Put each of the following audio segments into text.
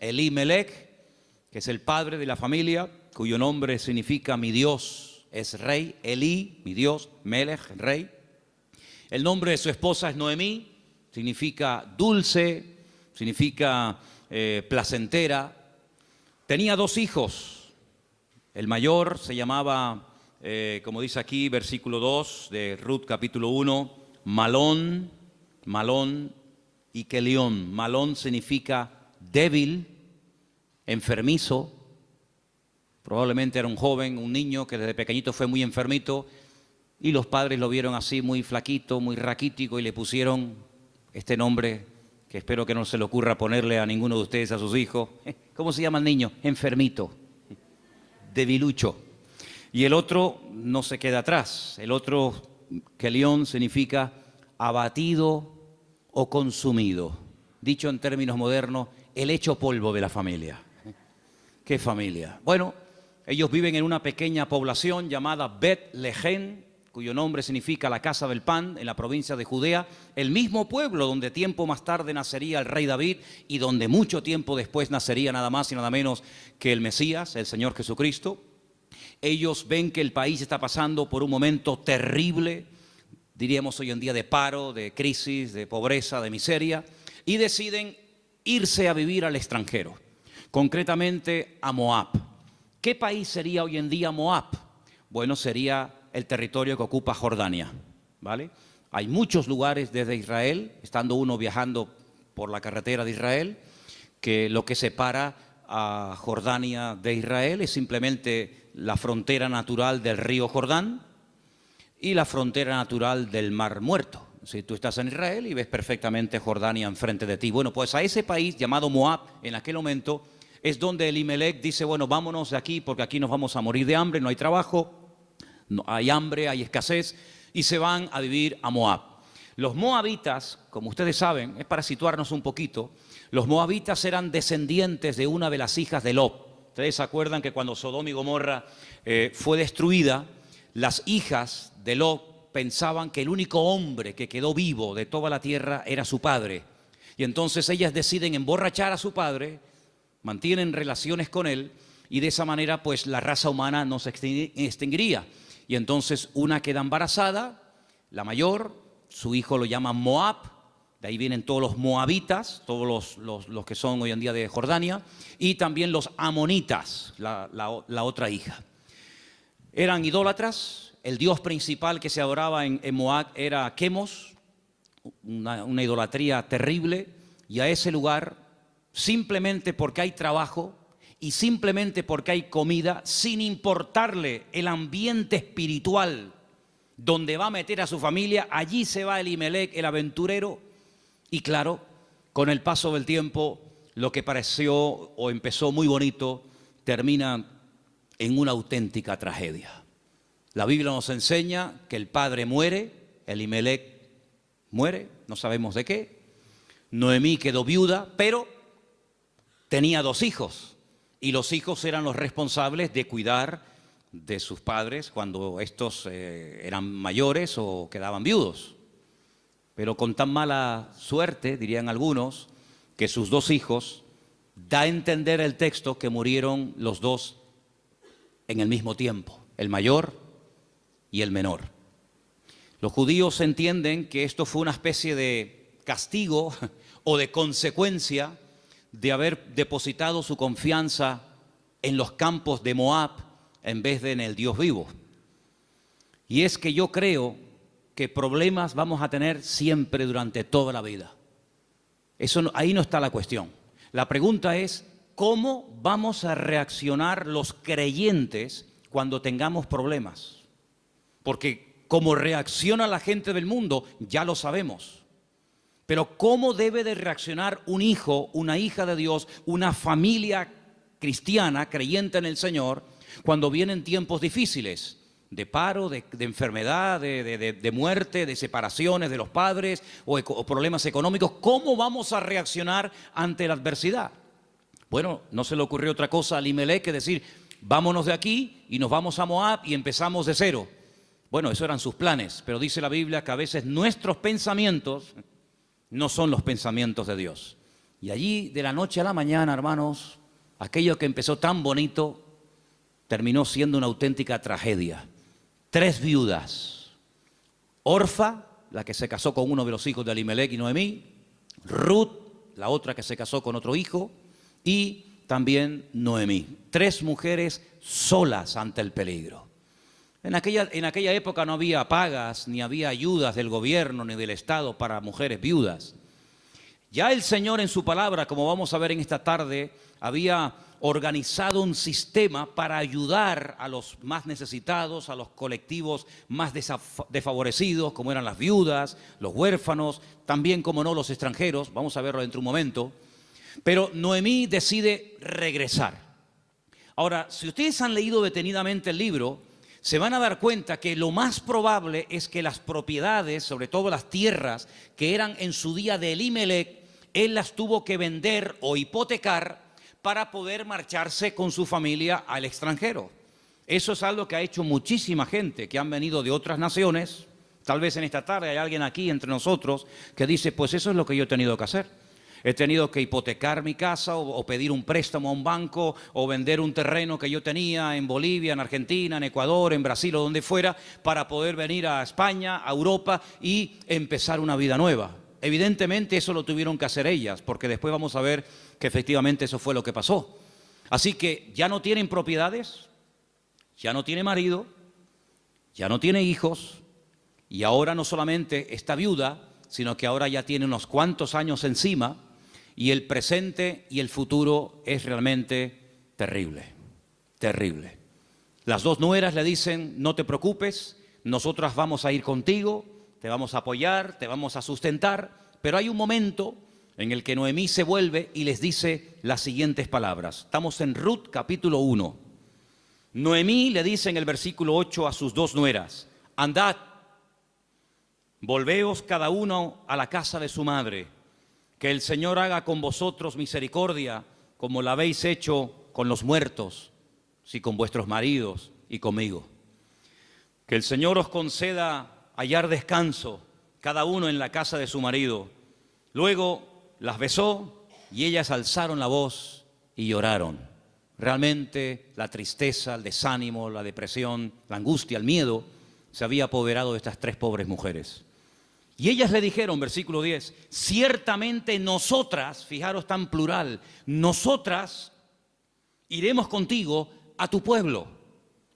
Elimelech, que es el padre de la familia, cuyo nombre significa mi Dios es rey. Eli, mi Dios, Melech, rey. El nombre de su esposa es Noemí, significa dulce, significa placentera. Tenía 2 hijos. El mayor se llamaba, como dice aquí, versículo 2 de Ruth capítulo 1, Malón y Kelión. Malón significa débil, enfermizo. Probablemente era un joven, un niño que desde pequeñito fue muy enfermito y los padres lo vieron así muy flaquito, muy raquítico y le pusieron este nombre que espero que no se le ocurra ponerle a ninguno de ustedes a sus hijos. ¿Cómo se llama el niño? Enfermito, debilucho. Y el otro no se queda atrás. El otro, Kelión, significa abatido o consumido. Dicho en términos modernos, el hecho polvo de la familia. ¿Qué familia? Bueno, ellos viven en una pequeña población llamada Bet-Lehem, cuyo nombre significa la casa del pan, en la provincia de Judea, el mismo pueblo donde tiempo más tarde nacería el rey David y donde mucho tiempo después nacería nada más y nada menos que el Mesías, el Señor Jesucristo. Ellos ven que el país está pasando por un momento terrible, diríamos hoy en día de paro, de crisis, de pobreza, de miseria, y deciden irse a vivir al extranjero, concretamente a Moab. ¿Qué país sería hoy en día Moab? Bueno, sería el territorio que ocupa Jordania, ¿vale? Hay muchos lugares desde Israel, estando uno viajando por la carretera de Israel, que lo que separa a Jordania de Israel es simplemente la frontera natural del río Jordán y la frontera natural del Mar Muerto. Si tú estás en Israel y ves perfectamente Jordania enfrente de ti. Bueno, pues a ese país llamado Moab, en aquel momento, es donde Elimelech dice, bueno, vámonos de aquí porque aquí nos vamos a morir de hambre, no hay trabajo, no, hay hambre, hay escasez, y se van a vivir a Moab. Los moabitas, como ustedes saben, es para situarnos un poquito, los moabitas eran descendientes de una de las hijas de Lot. Ustedes se acuerdan que cuando Sodoma y Gomorra fue destruida, las hijas de Lot pensaban que el único hombre que quedó vivo de toda la tierra era su padre. Y entonces ellas deciden emborrachar a su padre, mantienen relaciones con él, y de esa manera pues la raza humana no se extinguiría. Y entonces una queda embarazada, la mayor, su hijo lo llaman Moab, de ahí vienen todos los moabitas, todos los que son hoy en día de Jordania, y también los amonitas, la otra hija. Eran idólatras, el dios principal que se adoraba en Moab era Quemos, una idolatría terrible, y a ese lugar, simplemente porque hay trabajo, y simplemente porque hay comida, sin importarle el ambiente espiritual donde va a meter a su familia, allí se va Elimelech, el aventurero, y claro, con el paso del tiempo, lo que pareció o empezó muy bonito, termina en una auténtica tragedia. La Biblia nos enseña que el padre muere, Elimelech muere, no sabemos de qué, Noemí quedó viuda, pero tenía 2 hijos. Y los hijos eran los responsables de cuidar de sus padres cuando estos eran mayores o quedaban viudos. Pero con tan mala suerte, dirían algunos, que sus 2 hijos, da a entender el texto que murieron los 2 en el mismo tiempo, el mayor y el menor. Los judíos entienden que esto fue una especie de castigo o de consecuencia de haber depositado su confianza en los campos de Moab en vez de en el Dios vivo. Y es que yo creo que problemas vamos a tener siempre durante toda la vida. Ahí no está la cuestión. La pregunta es, ¿cómo vamos a reaccionar los creyentes cuando tengamos problemas? Porque como reacciona la gente del mundo, ya lo sabemos. Pero ¿cómo debe de reaccionar un hijo, una hija de Dios, una familia cristiana, creyente en el Señor, cuando vienen tiempos difíciles? De paro, de enfermedad, de muerte, de separaciones de los padres o problemas económicos. ¿Cómo vamos a reaccionar ante la adversidad? Bueno, no se le ocurrió otra cosa a Elimelech que decir, vámonos de aquí y nos vamos a Moab y empezamos de cero. Bueno, esos eran sus planes, pero dice la Biblia que a veces nuestros pensamientos no son los pensamientos de Dios. Y allí, de la noche a la mañana, hermanos, aquello que empezó tan bonito terminó siendo una auténtica tragedia. 3 viudas: Orfa, la que se casó con uno de los hijos de Elimelec y Noemí; Ruth, la otra que se casó con otro hijo; y también Noemí. 3 mujeres solas ante el peligro. En aquella época no había pagas, ni había ayudas del gobierno ni del Estado para mujeres viudas. Ya el Señor en su palabra, como vamos a ver en esta tarde, había organizado un sistema para ayudar a los más necesitados, a los colectivos más desfavorecidos, como eran las viudas, los huérfanos, también, como no, los extranjeros. Vamos a verlo dentro de un momento. Pero Noemí decide regresar. Ahora, si ustedes han leído detenidamente el libro, se van a dar cuenta que lo más probable es que las propiedades, sobre todo las tierras que eran en su día de Elimelec, él las tuvo que vender o hipotecar para poder marcharse con su familia al extranjero. Eso es algo que ha hecho muchísima gente que han venido de otras naciones. Tal vez en esta tarde hay alguien aquí entre nosotros que dice, pues eso es lo que yo he tenido que hacer. He tenido que hipotecar mi casa o pedir un préstamo a un banco o vender un terreno que yo tenía en Bolivia, en Argentina, en Ecuador, en Brasil o donde fuera, para poder venir a España, a Europa y empezar una vida nueva. Evidentemente eso lo tuvieron que hacer ellas, porque después vamos a ver que efectivamente eso fue lo que pasó. Así que ya no tienen propiedades, ya no tiene marido, ya no tiene hijos, y ahora no solamente está viuda, sino que ahora ya tiene unos cuantos años encima, y el presente y el futuro es realmente terrible, terrible. Las 2 nueras le dicen, no te preocupes, nosotras vamos a ir contigo, te vamos a apoyar, te vamos a sustentar. Pero hay un momento en el que Noemí se vuelve y les dice las siguientes palabras. Estamos en Ruth capítulo 1. Noemí le dice en el versículo 8 a sus 2 nueras, andad, volveos cada uno a la casa de su madre, que el Señor haga con vosotros misericordia, como la habéis hecho con los muertos, sí, con vuestros maridos y conmigo. Que el Señor os conceda hallar descanso, cada uno en la casa de su marido. Luego las besó y ellas alzaron la voz y lloraron. Realmente la tristeza, el desánimo, la depresión, la angustia, el miedo se había apoderado de estas 3 pobres mujeres. Y ellas le dijeron, versículo 10, ciertamente nosotras, fijaros tan plural, nosotras iremos contigo a tu pueblo.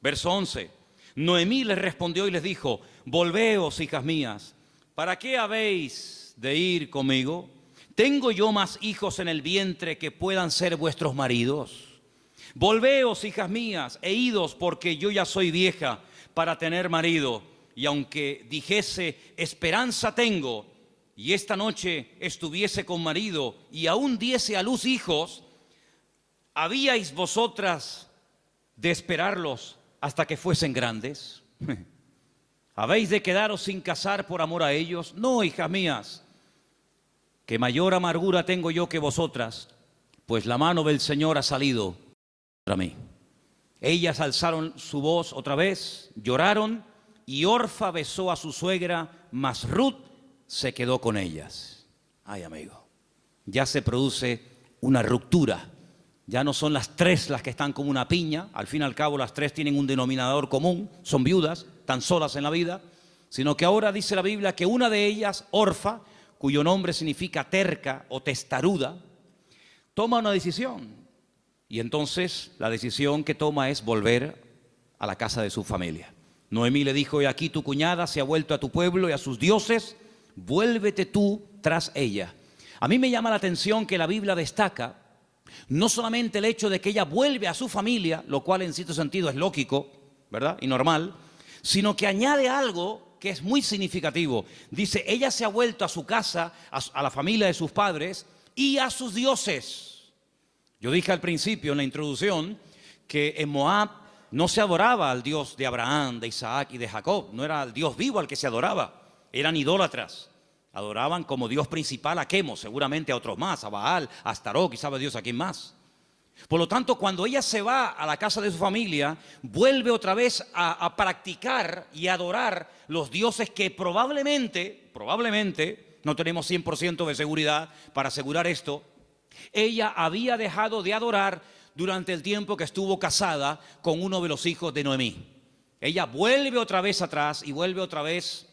Verso 11, Noemí les respondió y les dijo, volveos, hijas mías, ¿para qué habéis de ir conmigo? ¿Tengo yo más hijos en el vientre que puedan ser vuestros maridos? Volveos, hijas mías, e idos, porque yo ya soy vieja para tener marido. Y aunque dijese, esperanza tengo, y esta noche estuviese con marido, y aún diese a luz hijos, ¿habíais vosotras de esperarlos hasta que fuesen grandes? ¿Habéis de quedaros sin casar por amor a ellos? No, hijas mías, que mayor amargura tengo yo que vosotras, pues la mano del Señor ha salido contra mí. Ellas alzaron su voz otra vez, lloraron, y Orfa besó a su suegra, mas Ruth se quedó con ellas. Ay, amigo, ya se produce una ruptura. Ya no son las 3 las que están como una piña. Al fin y al cabo las 3 tienen un denominador común, son viudas, tan solas en la vida. Sino que ahora dice la Biblia que una de ellas, Orfa, cuyo nombre significa terca o testaruda, toma una decisión. Y entonces la decisión que toma es volver a la casa de su familia. Noemí le dijo, he aquí tu cuñada se ha vuelto a tu pueblo y a sus dioses, vuélvete tú tras ella. A mí me llama la atención que la Biblia destaca no solamente el hecho de que ella vuelve a su familia, lo cual en cierto sentido es lógico, ¿verdad? Y normal, sino que añade algo que es muy significativo. Dice, ella se ha vuelto a su casa, a la familia de sus padres y a sus dioses. Yo dije al principio en la introducción que en Moab no se adoraba al Dios de Abraham, de Isaac y de Jacob. No era el Dios vivo al que se adoraba. Eran idólatras. Adoraban como Dios principal a Quemos, seguramente a otros más, a Baal, a Astarot, y sabe Dios a quién más. Por lo tanto, cuando ella se va a la casa de su familia, vuelve otra vez a practicar y adorar los dioses que probablemente, no tenemos 100% de seguridad para asegurar esto, Ella había dejado de adorar durante el tiempo que estuvo casada con uno de los hijos de Noemí. Ella vuelve otra vez atrás y vuelve otra vez,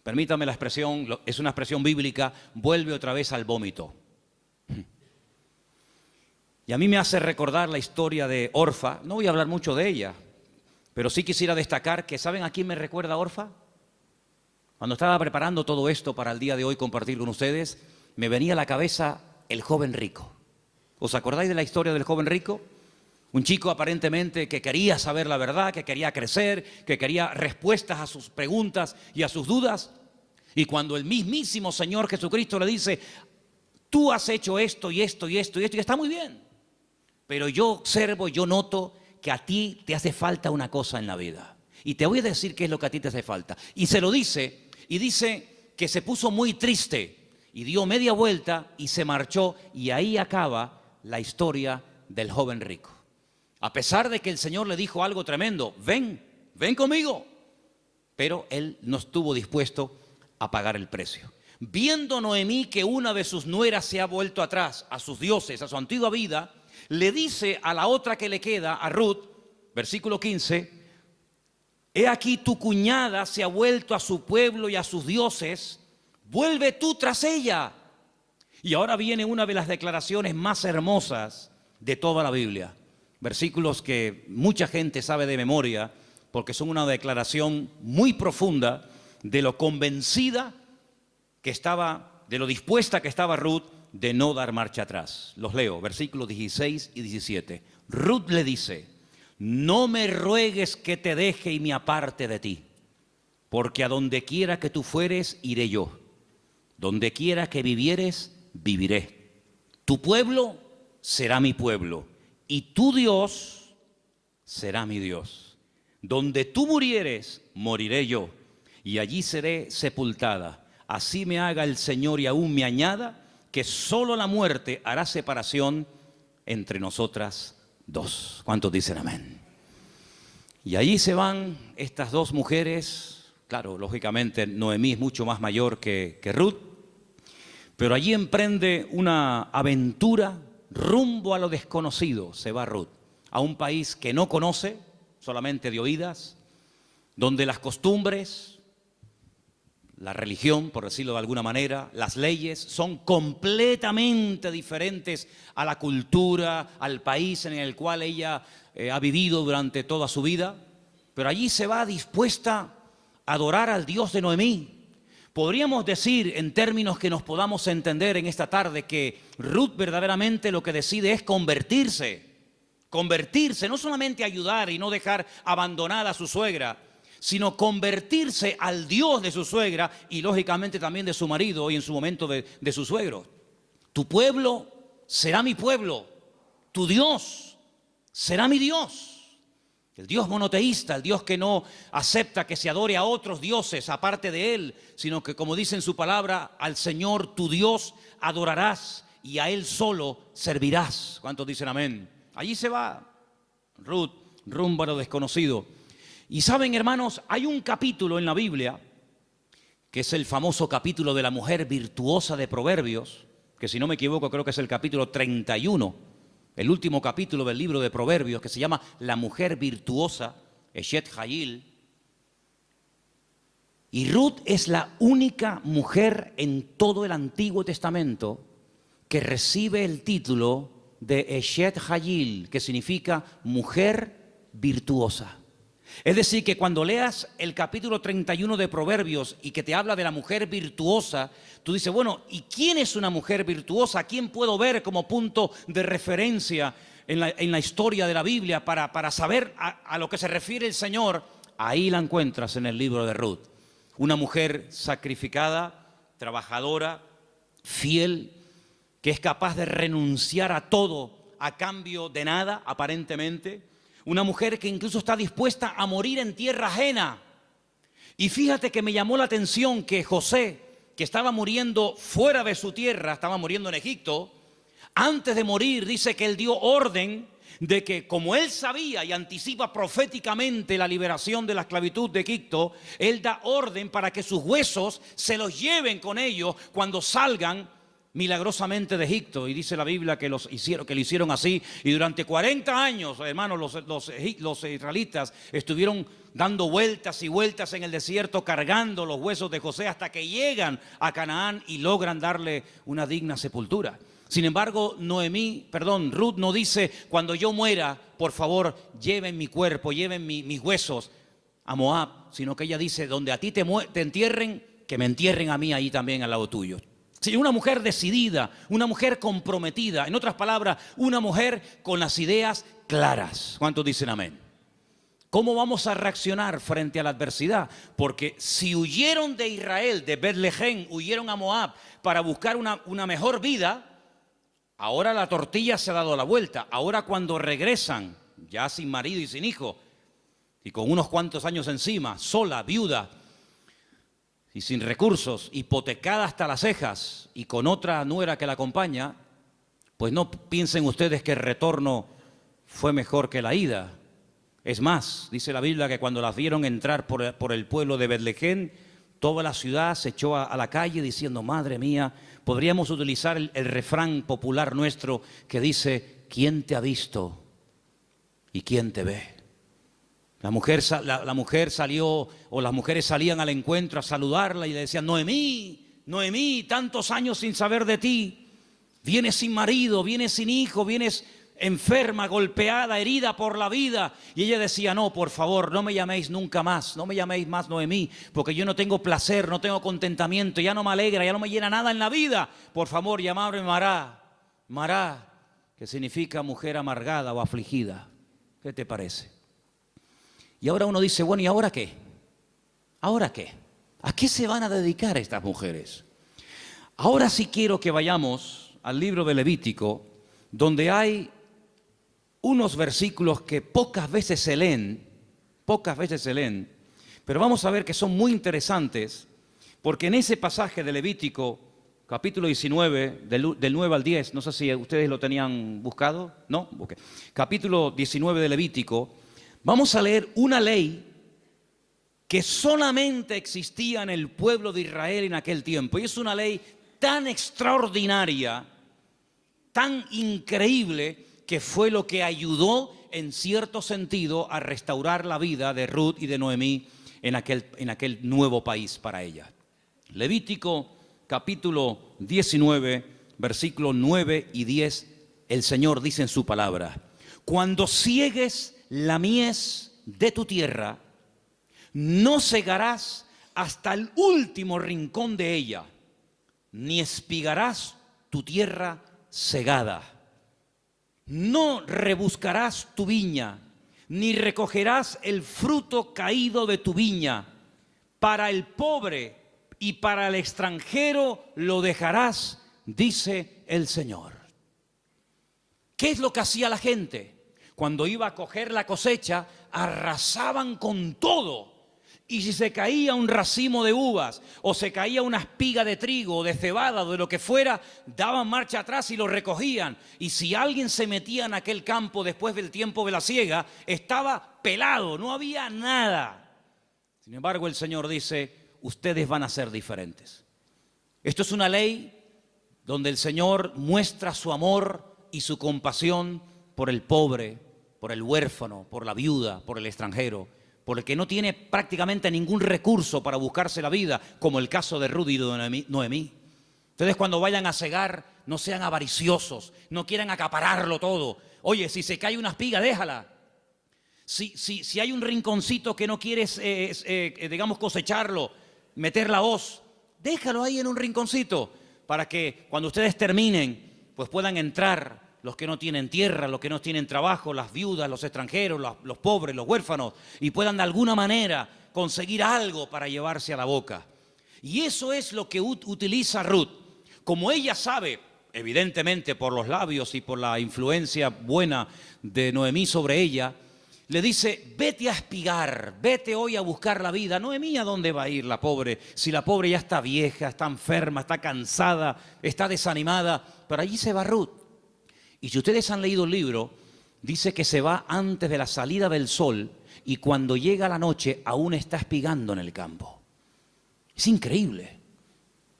permítame la expresión, es una expresión bíblica, vuelve otra vez al vómito. Y a mí me hace recordar la historia de Orfa. No voy a hablar mucho de ella, pero sí quisiera destacar que, ¿saben a quién me recuerda Orfa? Cuando estaba preparando todo esto para el día de hoy compartir con ustedes, me venía a la cabeza el joven rico. ¿Os acordáis de la historia del joven rico? Un chico aparentemente que quería saber la verdad, que quería crecer, que quería respuestas a sus preguntas y a sus dudas. Y cuando el mismísimo Señor Jesucristo le dice, tú has hecho esto y esto y esto y esto, y está muy bien. Pero yo observo, yo noto que a ti te hace falta una cosa en la vida. Y te voy a decir qué es lo que a ti te hace falta. Y se lo dice, y dice que se puso muy triste y dio media vuelta y se marchó. Y ahí acaba la historia del joven rico. A pesar de que el Señor le dijo algo tremendo, ven conmigo. Pero él no estuvo dispuesto a pagar el precio. Viendo Noemí que una de sus nueras se ha vuelto atrás a sus dioses, a su antigua vida, le dice a la otra que le queda, a Ruth, versículo 15, he aquí tu cuñada se ha vuelto a su pueblo y a sus dioses, vuelve tú tras ella. Y ahora viene una de las declaraciones más hermosas de toda la Biblia. Versículos que mucha gente sabe de memoria porque son una declaración muy profunda de lo convencida que estaba, de lo dispuesta que estaba Ruth de no dar marcha atrás. Los leo, versículos 16 y 17. Ruth le dice, no me ruegues que te deje y me aparte de ti, porque a donde quiera que tú fueres, iré yo. Donde quiera que vivieres, viviré. Tu pueblo será mi pueblo y tu Dios será mi Dios. Donde tú murieres, moriré yo, y allí seré sepultada. Así me haga el Señor y aún me añada, que solo la muerte hará separación entre nosotras dos. ¿Cuántos dicen amén? Y allí se van estas dos mujeres. Claro, lógicamente Noemí es mucho más mayor que Ruth, pero allí emprende una aventura rumbo a lo desconocido. Se va Ruth a un país que no conoce, solamente de oídas, donde las costumbres, la religión, por decirlo de alguna manera, las leyes son completamente diferentes a la cultura, al país en el cual ella ha vivido durante toda su vida. Pero allí se va dispuesta a adorar al Dios de Noemí. Podríamos decir, en términos que nos podamos entender en esta tarde, que Ruth verdaderamente lo que decide es convertirse, no solamente ayudar y no dejar abandonada a su suegra, sino convertirse al Dios de su suegra y lógicamente también de su marido y en su momento de su suegro. Tu pueblo será mi pueblo, tu Dios será mi Dios. El Dios monoteísta, el Dios que no acepta que se adore a otros dioses aparte de Él, sino que, como dice en su palabra, al Señor tu Dios adorarás y a Él solo servirás. ¿Cuántos dicen amén? Allí se va Ruth rumbo a lo desconocido. Y saben, hermanos, hay un capítulo en la Biblia, que es el famoso capítulo de la mujer virtuosa de Proverbios, que si no me equivoco creo que es el capítulo 31, el último capítulo del libro de Proverbios, que se llama La mujer virtuosa, Eshet Hayil. Y Ruth es la única mujer en todo el Antiguo Testamento que recibe el título de Eshet Hayil, que significa mujer virtuosa. Es decir, que cuando leas el capítulo 31 de Proverbios y que te habla de la mujer virtuosa, tú dices, bueno, ¿y quién es una mujer virtuosa? ¿A quién puedo ver como punto de referencia en la historia de la Biblia para saber a lo que se refiere el Señor? Ahí la encuentras en el libro de Ruth. Una mujer sacrificada, trabajadora, fiel, que es capaz de renunciar a todo a cambio de nada, aparentemente. Una mujer que incluso está dispuesta a morir en tierra ajena. Y fíjate que me llamó la atención que José, que estaba muriendo fuera de su tierra, estaba muriendo en Egipto, antes de morir dice que él dio orden de que, como él sabía y anticipa proféticamente la liberación de la esclavitud de Egipto, él da orden para que sus huesos se los lleven con ellos cuando salgan milagrosamente de Egipto, y dice la Biblia que lo hicieron así, y durante 40 años, hermanos, los israelitas estuvieron dando vueltas y vueltas en el desierto, cargando los huesos de José hasta que llegan a Canaán y logran darle una digna sepultura. Sin embargo, Ruth no dice: cuando yo muera, por favor, lleven mi cuerpo, lleven mis huesos a Moab, sino que ella dice: donde a ti te entierren, que me entierren a mí ahí también al lado tuyo. Sí, una mujer decidida, una mujer comprometida, en otras palabras, una mujer con las ideas claras. ¿Cuántos dicen amén? ¿Cómo vamos a reaccionar frente a la adversidad? Porque si huyeron de Israel, de Betlehem, huyeron a Moab para buscar una mejor vida, ahora la tortilla se ha dado la vuelta. Ahora cuando regresan, ya sin marido y sin hijo, y con unos cuantos años encima, sola, viuda y sin recursos, hipotecada hasta las cejas y con otra nuera que la acompaña, pues no piensen ustedes que el retorno fue mejor que la ida. Es más, dice la Biblia que cuando las vieron entrar por el pueblo de Betlehem, toda la ciudad se echó a la calle diciendo: madre mía. Podríamos utilizar el refrán popular nuestro que dice: ¿quién te ha visto y quién te ve? La mujer salió, o las mujeres salían al encuentro a saludarla y le decían: Noemí, Noemí, tantos años sin saber de ti. Vienes sin marido, vienes sin hijo, vienes enferma, golpeada, herida por la vida. Y ella decía: no, por favor, no me llaméis nunca más, no me llaméis más Noemí, porque yo no tengo placer, no tengo contentamiento, ya no me alegra, ya no me llena nada en la vida. Por favor, llamadme Mará, Mará, que significa mujer amargada o afligida. ¿Qué te parece? Y ahora uno dice: bueno, ¿y ahora qué? ¿Ahora qué? ¿A qué se van a dedicar estas mujeres? Ahora sí quiero que vayamos al libro de Levítico, donde hay unos versículos que pocas veces se leen, pero vamos a ver que son muy interesantes, porque en ese pasaje de Levítico, capítulo 19, del 9 al 10, no sé si ustedes lo tenían buscado, ¿no? Okay. Capítulo 19 de Levítico, vamos a leer una ley que solamente existía en el pueblo de Israel en aquel tiempo, y es una ley tan extraordinaria, tan increíble, que fue lo que ayudó en cierto sentido a restaurar la vida de Ruth y de Noemí en aquel nuevo país para ella. Levítico capítulo 19, versículos 9 y 10, el Señor dice en su palabra: cuando ciegues la mies de tu tierra, no segarás hasta el último rincón de ella, ni espigarás tu tierra segada. No rebuscarás tu viña, ni recogerás el fruto caído de tu viña. Para el pobre y para el extranjero lo dejarás, dice el Señor. ¿Qué es lo que hacía la gente? Cuando iba a coger la cosecha, arrasaban con todo. Y si se caía un racimo de uvas, o se caía una espiga de trigo, o de cebada, o de lo que fuera, daban marcha atrás y lo recogían. Y si alguien se metía en aquel campo después del tiempo de la siega, estaba pelado, no había nada. Sin embargo, el Señor dice: ustedes van a ser diferentes. Esto es una ley donde el Señor muestra su amor y su compasión por el pobre, por el huérfano, por la viuda, por el extranjero, por el que no tiene prácticamente ningún recurso para buscarse la vida, como el caso de Ruth y de Noemí. Ustedes cuando vayan a segar, no sean avariciosos, no quieran acapararlo todo. Oye, si se cae una espiga, déjala. Si hay un rinconcito que no quieres, digamos, cosecharlo, meter la hoz, déjalo ahí en un rinconcito, para que cuando ustedes terminen, pues puedan entrar los que no tienen tierra, los que no tienen trabajo, las viudas, los extranjeros, los pobres, los huérfanos, y puedan de alguna manera conseguir algo para llevarse a la boca. Y eso es lo que utiliza Ruth. Como ella sabe, evidentemente por los labios y por la influencia buena de Noemí sobre ella, le dice: vete a espigar, vete hoy a buscar la vida. Noemí, ¿a dónde va a ir la pobre? Si la pobre ya está vieja, está enferma, está cansada, está desanimada, pero allí se va Ruth. Y si ustedes han leído el libro, dice que se va antes de la salida del sol, y cuando llega la noche aún está espigando en el campo. Es increíble.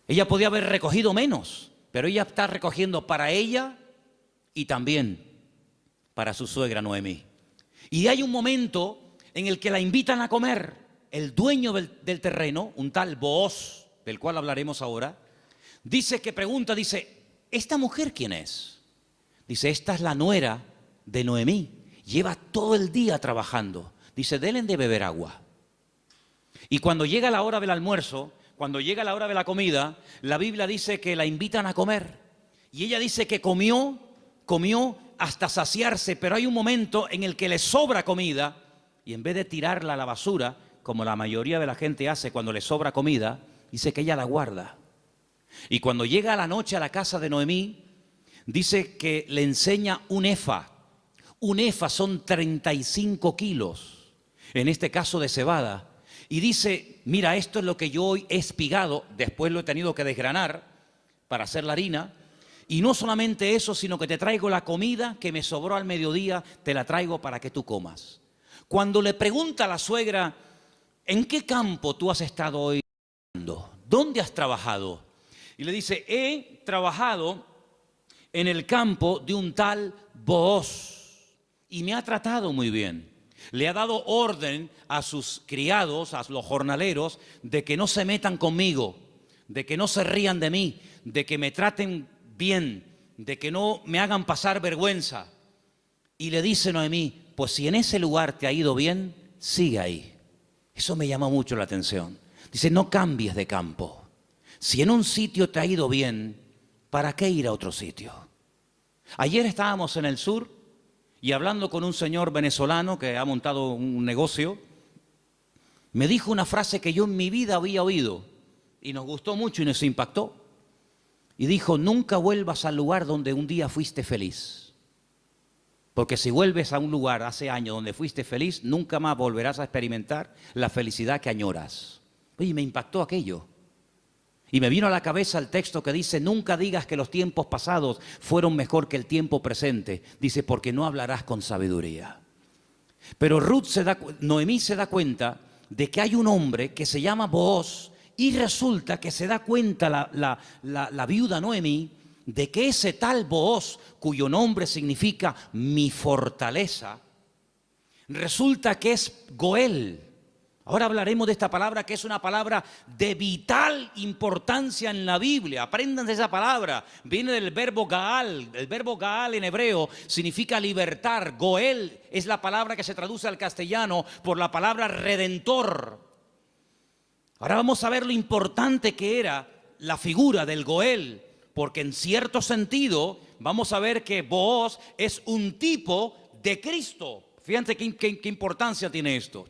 Ella podía haber recogido menos, pero ella está recogiendo para ella y también para su suegra Noemí. Y hay un momento en el que la invitan a comer. El dueño del terreno, un tal Booz, del cual hablaremos ahora, dice que pregunta, dice, ¿esta mujer quién es? Dice, esta es la nuera de Noemí. Lleva todo el día trabajando. Dice, denle de beber agua. Y cuando llega la hora del almuerzo, cuando llega la hora de la comida, la Biblia dice que la invitan a comer. Y ella dice que comió hasta saciarse, pero hay un momento en el que le sobra comida y en vez de tirarla a la basura, como la mayoría de la gente hace cuando le sobra comida, dice que ella la guarda. Y cuando llega a la noche a la casa de Noemí, dice que le enseña un efa. Un efa son 35 kilos, en este caso de cebada. Y dice, mira, esto es lo que yo hoy he espigado, después lo he tenido que desgranar para hacer la harina. Y no solamente eso, sino que te traigo la comida que me sobró al mediodía, te la traigo para que tú comas. Cuando le pregunta a la suegra, ¿en qué campo tú has estado hoy? ¿Dónde has trabajado? Y le dice, he trabajado en el campo de un tal Booz y me ha tratado muy bien. Le ha dado orden a sus criados, a los jornaleros, de que no se metan conmigo, de que no se rían de mí, de que me traten bien, de que no me hagan pasar vergüenza. Y le dice Noemí, pues si en ese lugar te ha ido bien, sigue ahí. Eso me llama mucho la atención. Dice, no cambies de campo. Si en un sitio te ha ido bien, ¿para qué ir a otro sitio? Ayer estábamos en el sur y hablando con un señor venezolano que ha montado un negocio, me dijo una frase que yo en mi vida había oído y nos gustó mucho y nos impactó. Y dijo, nunca vuelvas al lugar donde un día fuiste feliz. Porque si vuelves a un lugar hace años donde fuiste feliz, nunca más volverás a experimentar la felicidad que añoras. Oye, me impactó aquello. Y me vino a la cabeza el texto que dice, nunca digas que los tiempos pasados fueron mejor que el tiempo presente. Dice, porque no hablarás con sabiduría. Pero Noemí se da cuenta de que hay un hombre que se llama Booz y resulta que se da cuenta la viuda Noemí de que ese tal Booz, cuyo nombre significa mi fortaleza, resulta que es Goel. Ahora hablaremos de esta palabra que es una palabra de vital importancia en la Biblia. Aprendan de esa palabra. Viene del verbo Gaal. El verbo Gaal en hebreo significa libertar. Goel es la palabra que se traduce al castellano por la palabra redentor. Ahora vamos a ver lo importante que era la figura del Goel, porque en cierto sentido vamos a ver que Booz es un tipo de Cristo. Fíjense qué importancia tiene esto.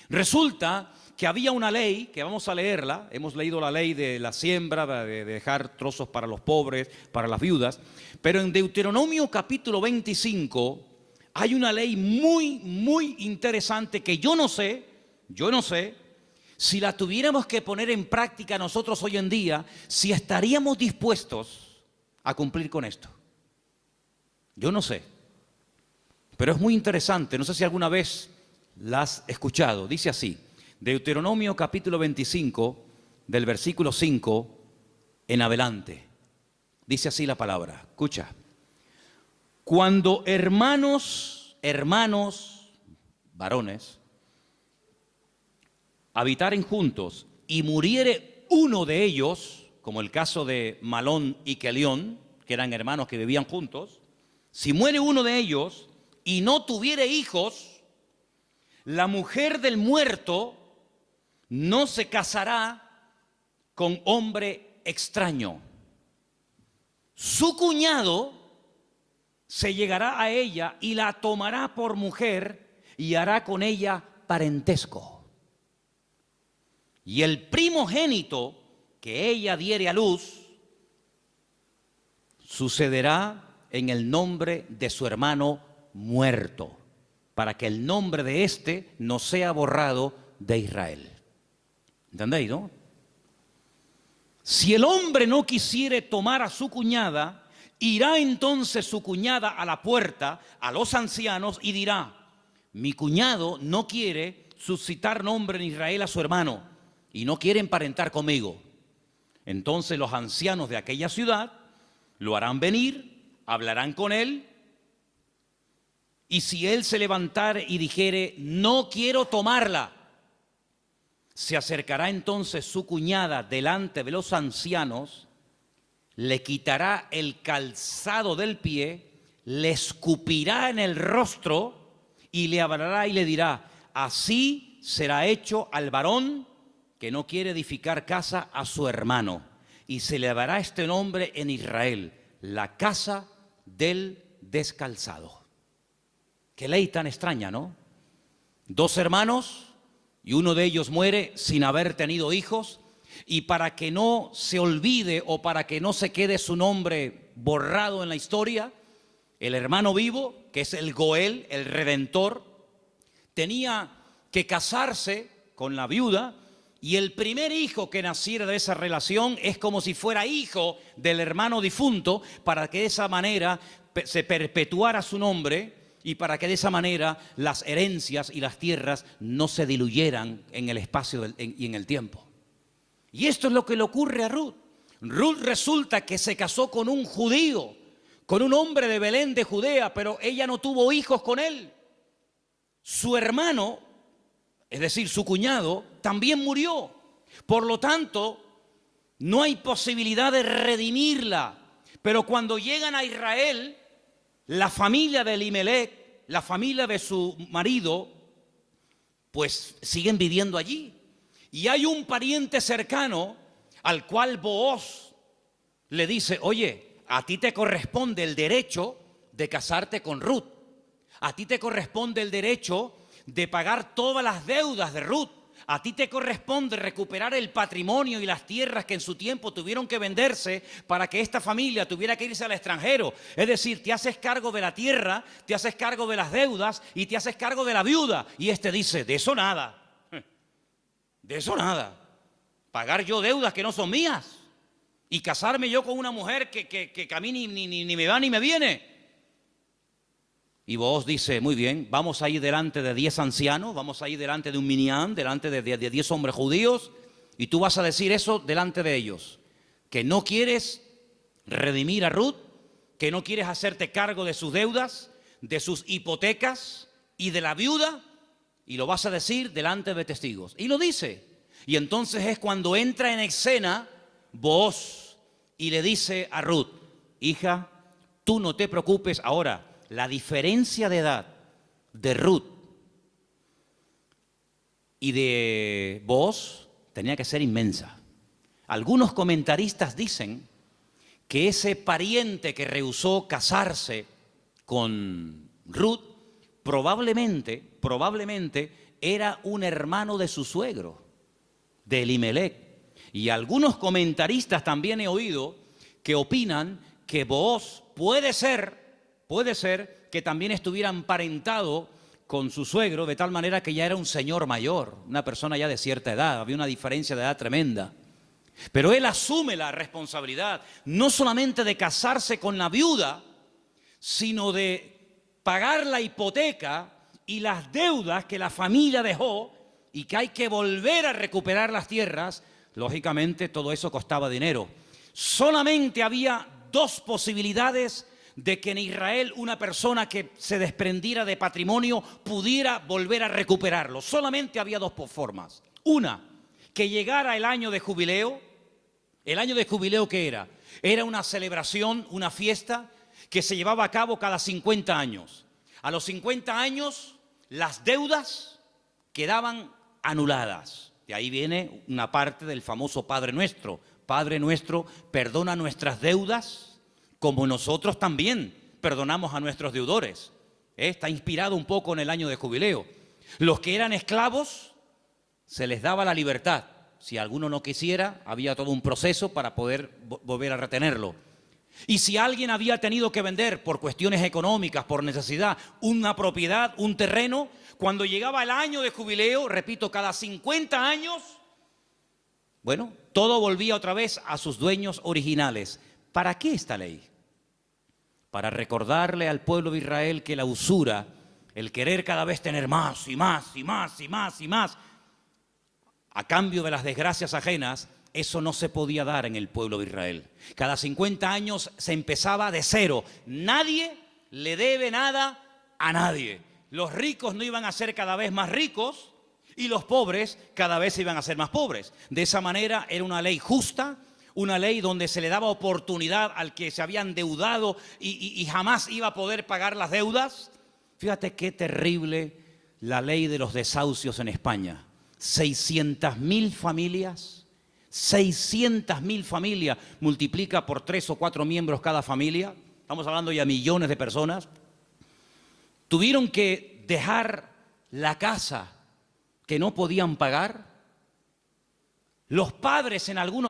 Resulta que había una ley, que vamos a leerla, hemos leído la ley de la siembra, de dejar trozos para los pobres, para las viudas, pero en Deuteronomio capítulo 25 hay una ley muy interesante que yo no sé, si la tuviéramos que poner en práctica nosotros hoy en día, si estaríamos dispuestos a cumplir con esto. Yo no sé, pero es muy interesante, no sé si alguna vez la has escuchado. Dice así, Deuteronomio capítulo 25, del versículo 5 en adelante. Dice así la palabra, escucha. Cuando hermanos, varones, habitaren juntos y muriere uno de ellos, como el caso de Malón y Kelión, que eran hermanos que vivían juntos, si muere uno de ellos y no tuviere hijos, la mujer del muerto no se casará con hombre extraño. Su cuñado se llegará a ella y la tomará por mujer y hará con ella parentesco. Y el primogénito que ella diere a luz sucederá en el nombre de su hermano muerto, para que el nombre de éste no sea borrado de Israel. ¿Entendéis, no? Si el hombre no quisiere tomar a su cuñada, irá entonces su cuñada a la puerta, a los ancianos, y dirá, mi cuñado no quiere suscitar nombre en Israel a su hermano, y no quiere emparentar conmigo. Entonces los ancianos de aquella ciudad lo harán venir, hablarán con él, y si él se levantare y dijere, no quiero tomarla, se acercará entonces su cuñada delante de los ancianos, le quitará el calzado del pie, le escupirá en el rostro y le hablará y le dirá, así será hecho al varón que no quiere edificar casa a su hermano, y se le dará este nombre en Israel, la casa del descalzado. Qué ley tan extraña, ¿no? Dos hermanos y uno de ellos muere sin haber tenido hijos, y para que no se olvide o para que no se quede su nombre borrado en la historia, el hermano vivo, que es el Goel, el Redentor, tenía que casarse con la viuda, y el primer hijo que naciera de esa relación es como si fuera hijo del hermano difunto, para que de esa manera se perpetuara su nombre y para que de esa manera las herencias y las tierras no se diluyeran en el espacio y en el tiempo. Y esto es lo que le ocurre a Ruth. Ruth resulta que se casó con un judío, con un hombre de Belén de Judea, pero ella no tuvo hijos con él. Su hermano, es decir, su cuñado, también murió. Por lo tanto, no hay posibilidad de redimirla. Pero cuando llegan a Israel, la familia de Elimelech, la familia de su marido, pues siguen viviendo allí. Y hay un pariente cercano al cual Booz le dice, oye, a ti te corresponde el derecho de casarte con Ruth. A ti te corresponde el derecho de pagar todas las deudas de Ruth. A ti te corresponde recuperar el patrimonio y las tierras que en su tiempo tuvieron que venderse para que esta familia tuviera que irse al extranjero. Es decir, te haces cargo de la tierra, te haces cargo de las deudas y te haces cargo de la viuda. Y este dice, de eso nada. De eso nada. Pagar yo deudas que no son mías y casarme yo con una mujer que a mí ni me va ni me viene. Y Booz dice, muy bien, vamos a ir delante de 10 ancianos, vamos a ir delante de un minyan, delante de 10 hombres judíos, y tú vas a decir eso delante de ellos, que no quieres redimir a Ruth, que no quieres hacerte cargo de sus deudas, de sus hipotecas y de la viuda, y lo vas a decir delante de testigos. Y lo dice. Y entonces es cuando entra en escena Booz y le dice a Ruth, hija, tú no te preocupes ahora. La diferencia de edad de Ruth y de Booz tenía que ser inmensa. Algunos comentaristas dicen que ese pariente que rehusó casarse con Ruth probablemente era un hermano de su suegro, de Elimelech. Y algunos comentaristas también he oído que opinan que Booz puede ser que también estuviera emparentado con su suegro, de tal manera que ya era un señor mayor, una persona ya de cierta edad, había una diferencia de edad tremenda. Pero él asume la responsabilidad, no solamente de casarse con la viuda, sino de pagar la hipoteca y las deudas que la familia dejó y que hay que volver a recuperar las tierras. Lógicamente todo eso costaba dinero. Solamente había dos posibilidades de que en Israel una persona que se desprendiera de patrimonio pudiera volver a recuperarlo. Solamente había dos formas. Una, que llegara el año de jubileo. ¿El año de jubileo qué era? Era una celebración, una fiesta que se llevaba a cabo cada 50 años. A los 50 años las deudas quedaban anuladas. De ahí viene una parte del famoso Padre Nuestro. Padre Nuestro, perdona nuestras deudas como nosotros también perdonamos a nuestros deudores. Está inspirado un poco en el año de jubileo. Los que eran esclavos, se les daba la libertad. Si alguno no quisiera, había todo un proceso para poder volver a retenerlo. Y si alguien había tenido que vender por cuestiones económicas, por necesidad, una propiedad, un terreno, cuando llegaba el año de jubileo, repito, cada 50 años, bueno, todo volvía otra vez a sus dueños originales. ¿Para qué esta ley? Para recordarle al pueblo de Israel que la usura, el querer cada vez tener más y más y más y más y más, a cambio de las desgracias ajenas, eso no se podía dar en el pueblo de Israel. Cada 50 años se empezaba de cero. Nadie le debe nada a nadie. Los ricos no iban a ser cada vez más ricos y los pobres cada vez iban a ser más pobres. De esa manera era una ley justa, una ley donde se le daba oportunidad al que se había endeudado y jamás iba a poder pagar las deudas. Fíjate qué terrible la ley de los desahucios en España. 600.000 familias, 600.000 familias, multiplica por 3 o 4 miembros cada familia, estamos hablando ya de millones de personas, tuvieron que dejar la casa que no podían pagar, los padres en algunos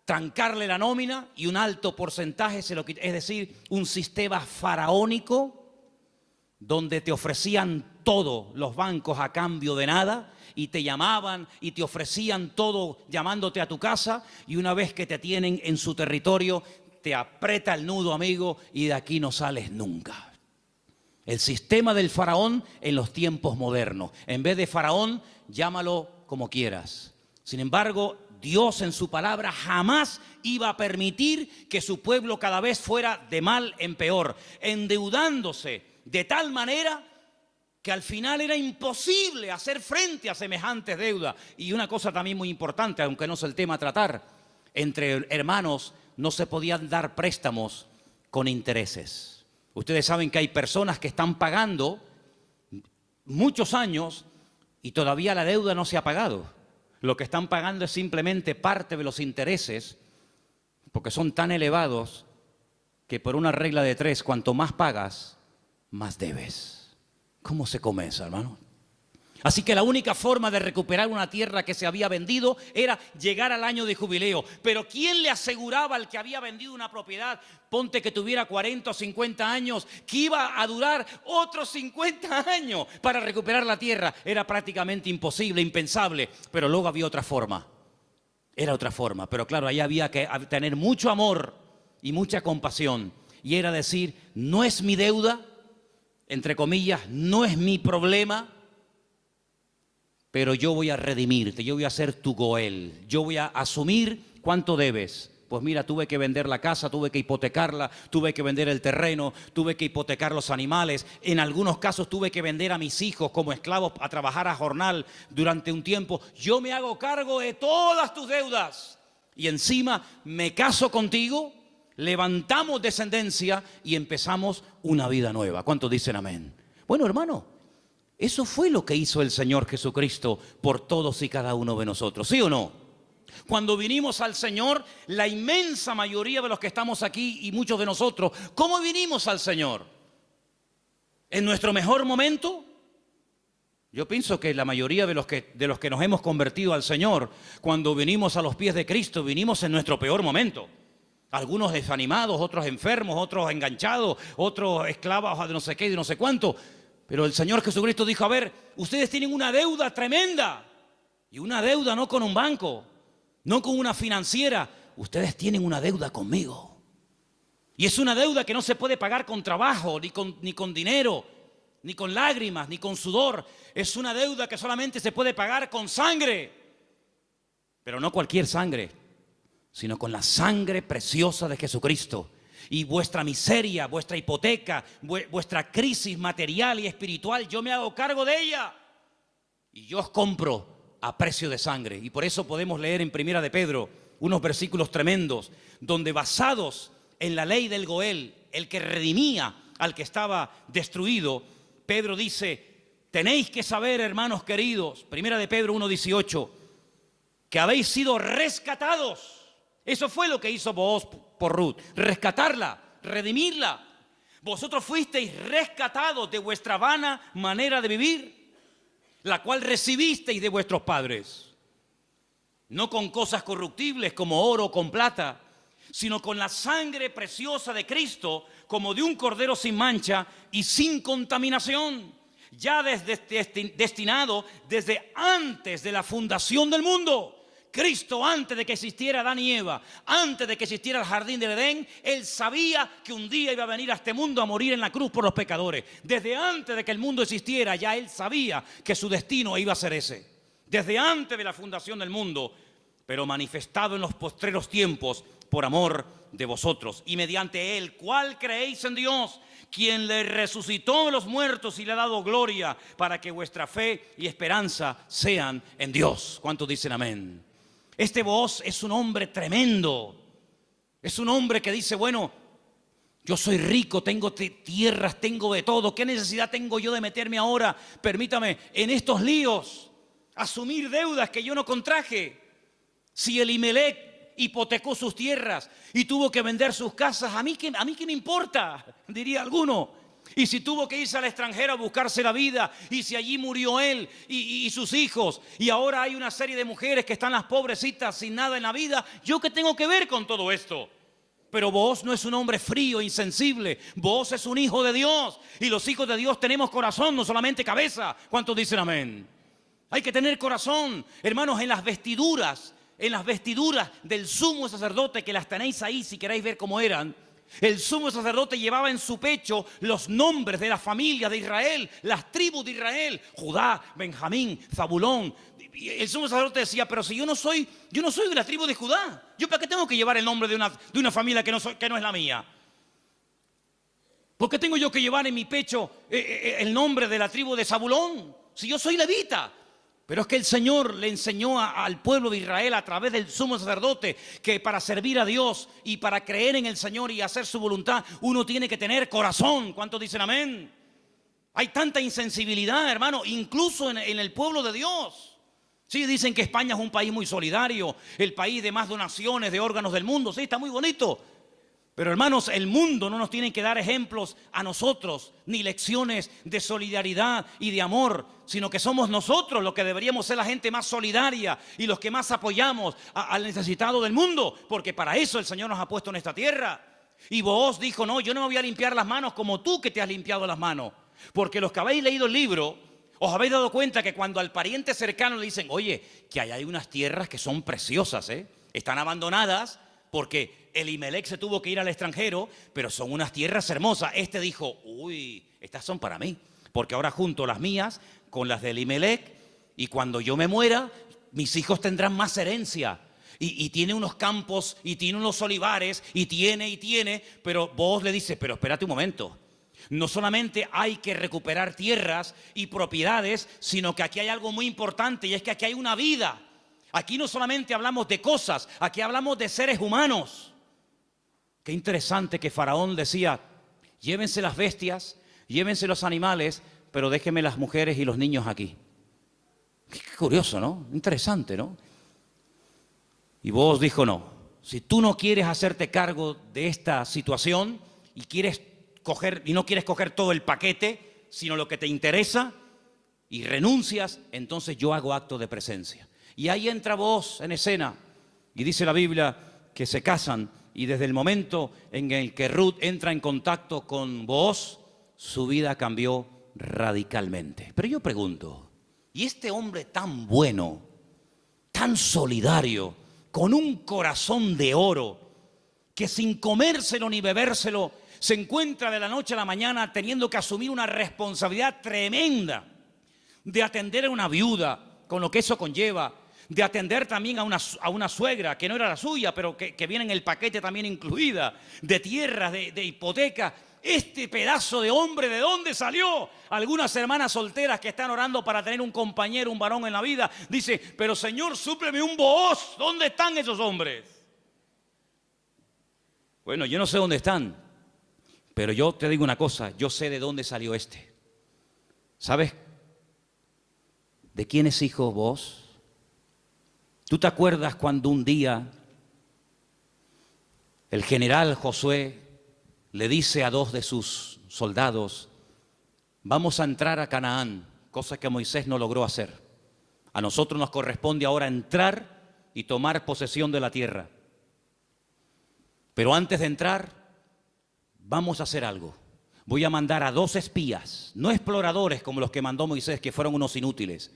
trancarle la nómina y un alto porcentaje se lo quitaron, es decir, un sistema faraónico donde te ofrecían todo los bancos a cambio de nada y te llamaban y te ofrecían todo llamándote a tu casa, y una vez que te tienen en su territorio te aprieta el nudo, amigo, y de aquí no sales nunca. El sistema del faraón en los tiempos modernos. En vez de faraón, llámalo como quieras. Sin embargo, Dios en su palabra jamás iba a permitir que su pueblo cada vez fuera de mal en peor, endeudándose de tal manera que al final era imposible hacer frente a semejantes deudas. Y una cosa también muy importante, aunque no es el tema a tratar, entre hermanos no se podían dar préstamos con intereses. Ustedes saben que hay personas que están pagando muchos años y todavía la deuda no se ha pagado. Lo que están pagando es simplemente parte de los intereses, porque son tan elevados que por una regla de 3, cuanto más pagas, más debes. ¿Cómo se come eso, hermano? Así que la única forma de recuperar una tierra que se había vendido era llegar al año de jubileo. Pero ¿quién le aseguraba al que había vendido una propiedad, ponte que tuviera 40 o 50 años, que iba a durar otros 50 años para recuperar la tierra? Era prácticamente imposible, impensable. Pero luego había otra forma. Era otra forma. Pero claro, ahí había que tener mucho amor y mucha compasión. Y era decir, no es mi deuda, entre comillas, no es mi problema, pero yo voy a redimirte, yo voy a ser tu Goel, yo voy a asumir cuánto debes. Pues mira, tuve que vender la casa, tuve que hipotecarla, tuve que vender el terreno, tuve que hipotecar los animales. En algunos casos tuve que vender a mis hijos como esclavos a trabajar a jornal durante un tiempo. Yo me hago cargo de todas tus deudas y encima me caso contigo, levantamos descendencia y empezamos una vida nueva. ¿Cuántos dicen amén? Bueno, hermano, eso fue lo que hizo el Señor Jesucristo por todos y cada uno de nosotros, ¿sí o no? Cuando vinimos al Señor, la inmensa mayoría de los que estamos aquí y muchos de nosotros, ¿cómo vinimos al Señor? ¿En nuestro mejor momento? Yo pienso que la mayoría de los que nos hemos convertido al Señor, cuando vinimos a los pies de Cristo, vinimos en nuestro peor momento. Algunos desanimados, otros enfermos, otros enganchados, otros esclavos de no sé qué y de no sé cuánto. Pero el Señor Jesucristo dijo, a ver, ustedes tienen una deuda tremenda. Y una deuda no con un banco, no con una financiera. Ustedes tienen una deuda conmigo. Y es una deuda que no se puede pagar con trabajo, ni con dinero, ni con lágrimas, ni con sudor. Es una deuda que solamente se puede pagar con sangre. Pero no cualquier sangre, sino con la sangre preciosa de Jesucristo. Y vuestra miseria, vuestra hipoteca, vuestra crisis material y espiritual, yo me hago cargo de ella. Y yo os compro a precio de sangre. Y por eso podemos leer en Primera de Pedro unos versículos tremendos, donde basados en la ley del Goel, el que redimía al que estaba destruido, Pedro dice, tenéis que saber, hermanos queridos, Primera de Pedro 1:18, que habéis sido rescatados. Eso fue lo que hizo Booz por Ruth, rescatarla, redimirla. Vosotros fuisteis rescatados de vuestra vana manera de vivir, la cual recibisteis de vuestros padres. No con cosas corruptibles como oro o con plata, sino con la sangre preciosa de Cristo, como de un cordero sin mancha y sin contaminación, ya destinado desde antes de la fundación del mundo. Cristo, antes de que existiera Adán y Eva, antes de que existiera el jardín del Edén, Él sabía que un día iba a venir a este mundo a morir en la cruz por los pecadores. Desde antes de que el mundo existiera, ya Él sabía que su destino iba a ser ese. Desde antes de la fundación del mundo, pero manifestado en los postreros tiempos por amor de vosotros. Y mediante él, ¿cuál creéis en Dios? Quien le resucitó de los muertos y le ha dado gloria, para que vuestra fe y esperanza sean en Dios. ¿Cuántos dicen amén? Este Booz es un hombre tremendo. Es un hombre que dice, bueno, yo soy rico, tengo tierras, tengo de todo. ¿Qué necesidad tengo yo de meterme ahora, permítame, en estos líos? Asumir deudas que yo no contraje. Si Elimelec hipotecó sus tierras y tuvo que vender sus casas, ¿a mí qué me importa? Diría alguno. Y si tuvo que irse al extranjero a buscarse la vida, y si allí murió él y sus hijos, y ahora hay una serie de mujeres que están las pobrecitas sin nada en la vida, ¿yo qué tengo que ver con todo esto? Pero Booz no es un hombre frío, insensible. Booz es un hijo de Dios, y los hijos de Dios tenemos corazón, no solamente cabeza. ¿Cuántos dicen amén? Hay que tener corazón, hermanos, en las vestiduras del sumo sacerdote, que las tenéis ahí si queréis ver cómo eran. El sumo sacerdote llevaba en su pecho los nombres de la familia de Israel, las tribus de Israel: Judá, Benjamín, Zabulón. Y el sumo sacerdote decía, pero si yo no soy de la tribu de Judá, ¿yo para qué tengo que llevar el nombre de una familia que no es la mía? ¿Por qué tengo yo que llevar en mi pecho el nombre de la tribu de Zabulón, si yo soy levita? Pero es que el Señor le enseñó al pueblo de Israel a través del sumo sacerdote que para servir a Dios y para creer en el Señor y hacer su voluntad, uno tiene que tener corazón. ¿Cuántos dicen amén? Hay tanta insensibilidad, hermano, incluso en el pueblo de Dios. Sí, dicen que España es un país muy solidario, el país de más donaciones de órganos del mundo. Sí, está muy bonito. Pero hermanos, el mundo no nos tiene que dar ejemplos a nosotros, ni lecciones de solidaridad y de amor, sino que somos nosotros los que deberíamos ser la gente más solidaria y los que más apoyamos al necesitado del mundo, porque para eso el Señor nos ha puesto en esta tierra. Y Booz dijo, no, yo no me voy a limpiar las manos como tú que te has limpiado las manos, porque los que habéis leído el libro, os habéis dado cuenta que cuando al pariente cercano le dicen, oye, que hay unas tierras que son preciosas, están abandonadas, porque Elimelec se tuvo que ir al extranjero, pero son unas tierras hermosas. Este dijo, uy, estas son para mí, porque ahora junto las mías con las de Elimelec, y cuando yo me muera, mis hijos tendrán más herencia. Y tiene unos campos, y tiene unos olivares, y tiene, pero vos le dices, pero espérate un momento. No solamente hay que recuperar tierras y propiedades, sino que aquí hay algo muy importante, y es que aquí hay una vida. Aquí no solamente hablamos de cosas, aquí hablamos de seres humanos. Qué interesante que Faraón decía, llévense las bestias, llévense los animales, pero déjenme las mujeres y los niños aquí. Qué curioso, ¿no? Interesante, ¿no? Y Booz dijo, no, si tú no quieres hacerte cargo de esta situación y no quieres coger todo el paquete, sino lo que te interesa, y renuncias, entonces yo hago acto de presencia. Y ahí entra Booz en escena, y dice la Biblia que se casan, y desde el momento en el que Ruth entra en contacto con Booz, su vida cambió radicalmente. Pero yo pregunto, ¿y este hombre tan bueno, tan solidario, con un corazón de oro, que sin comérselo ni bebérselo, se encuentra de la noche a la mañana teniendo que asumir una responsabilidad tremenda de atender a una viuda, con lo que eso conlleva, de atender también a una suegra que no era la suya, pero que viene en el paquete también incluida, de tierras, de hipoteca? Este pedazo de hombre, ¿de dónde salió? Algunas hermanas solteras que están orando para tener un compañero, un varón en la vida, dice, pero Señor, súpleme un Booz. ¿Dónde están esos hombres? Bueno, yo no sé dónde están, pero yo te digo una cosa, yo sé de dónde salió este. ¿Sabes de quién es hijo Booz? ¿Tú te acuerdas cuando un día el general Josué le dice a dos de sus soldados, vamos a entrar a Canaán, cosa que Moisés no logró hacer? A nosotros nos corresponde ahora entrar y tomar posesión de la tierra. Pero antes de entrar, vamos a hacer algo. Voy a mandar a 2 espías, no exploradores como los que mandó Moisés, que fueron unos inútiles,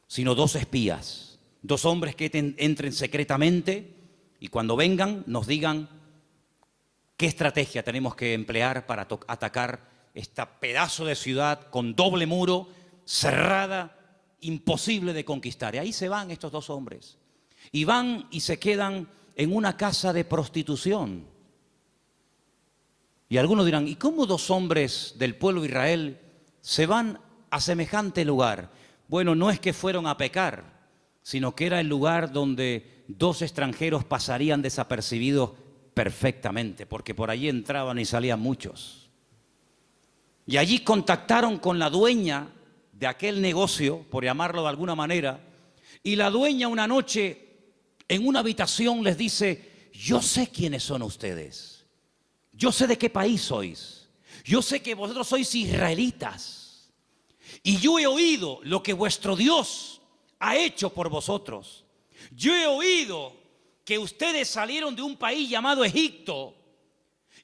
sino 2 espías. 2 hombres que entren secretamente y cuando vengan nos digan qué estrategia tenemos que emplear para atacar este pedazo de ciudad con doble muro, cerrada, imposible de conquistar. Y ahí se van estos 2 hombres. y van y se quedan en una casa de prostitución. Y algunos dirán, ¿y cómo dos hombres del pueblo de Israel se van a semejante lugar? Bueno, no es que fueron a pecar, sino que era el lugar donde dos extranjeros pasarían desapercibidos perfectamente, porque por allí entraban y salían muchos. Y allí contactaron con la dueña de aquel negocio, por llamarlo de alguna manera, y la dueña una noche en una habitación les dice, yo sé quiénes son ustedes, yo sé de qué país sois, yo sé que vosotros sois israelitas, y yo he oído lo que vuestro Dios ha hecho por vosotros. Yo he oído que ustedes salieron de un país llamado Egipto,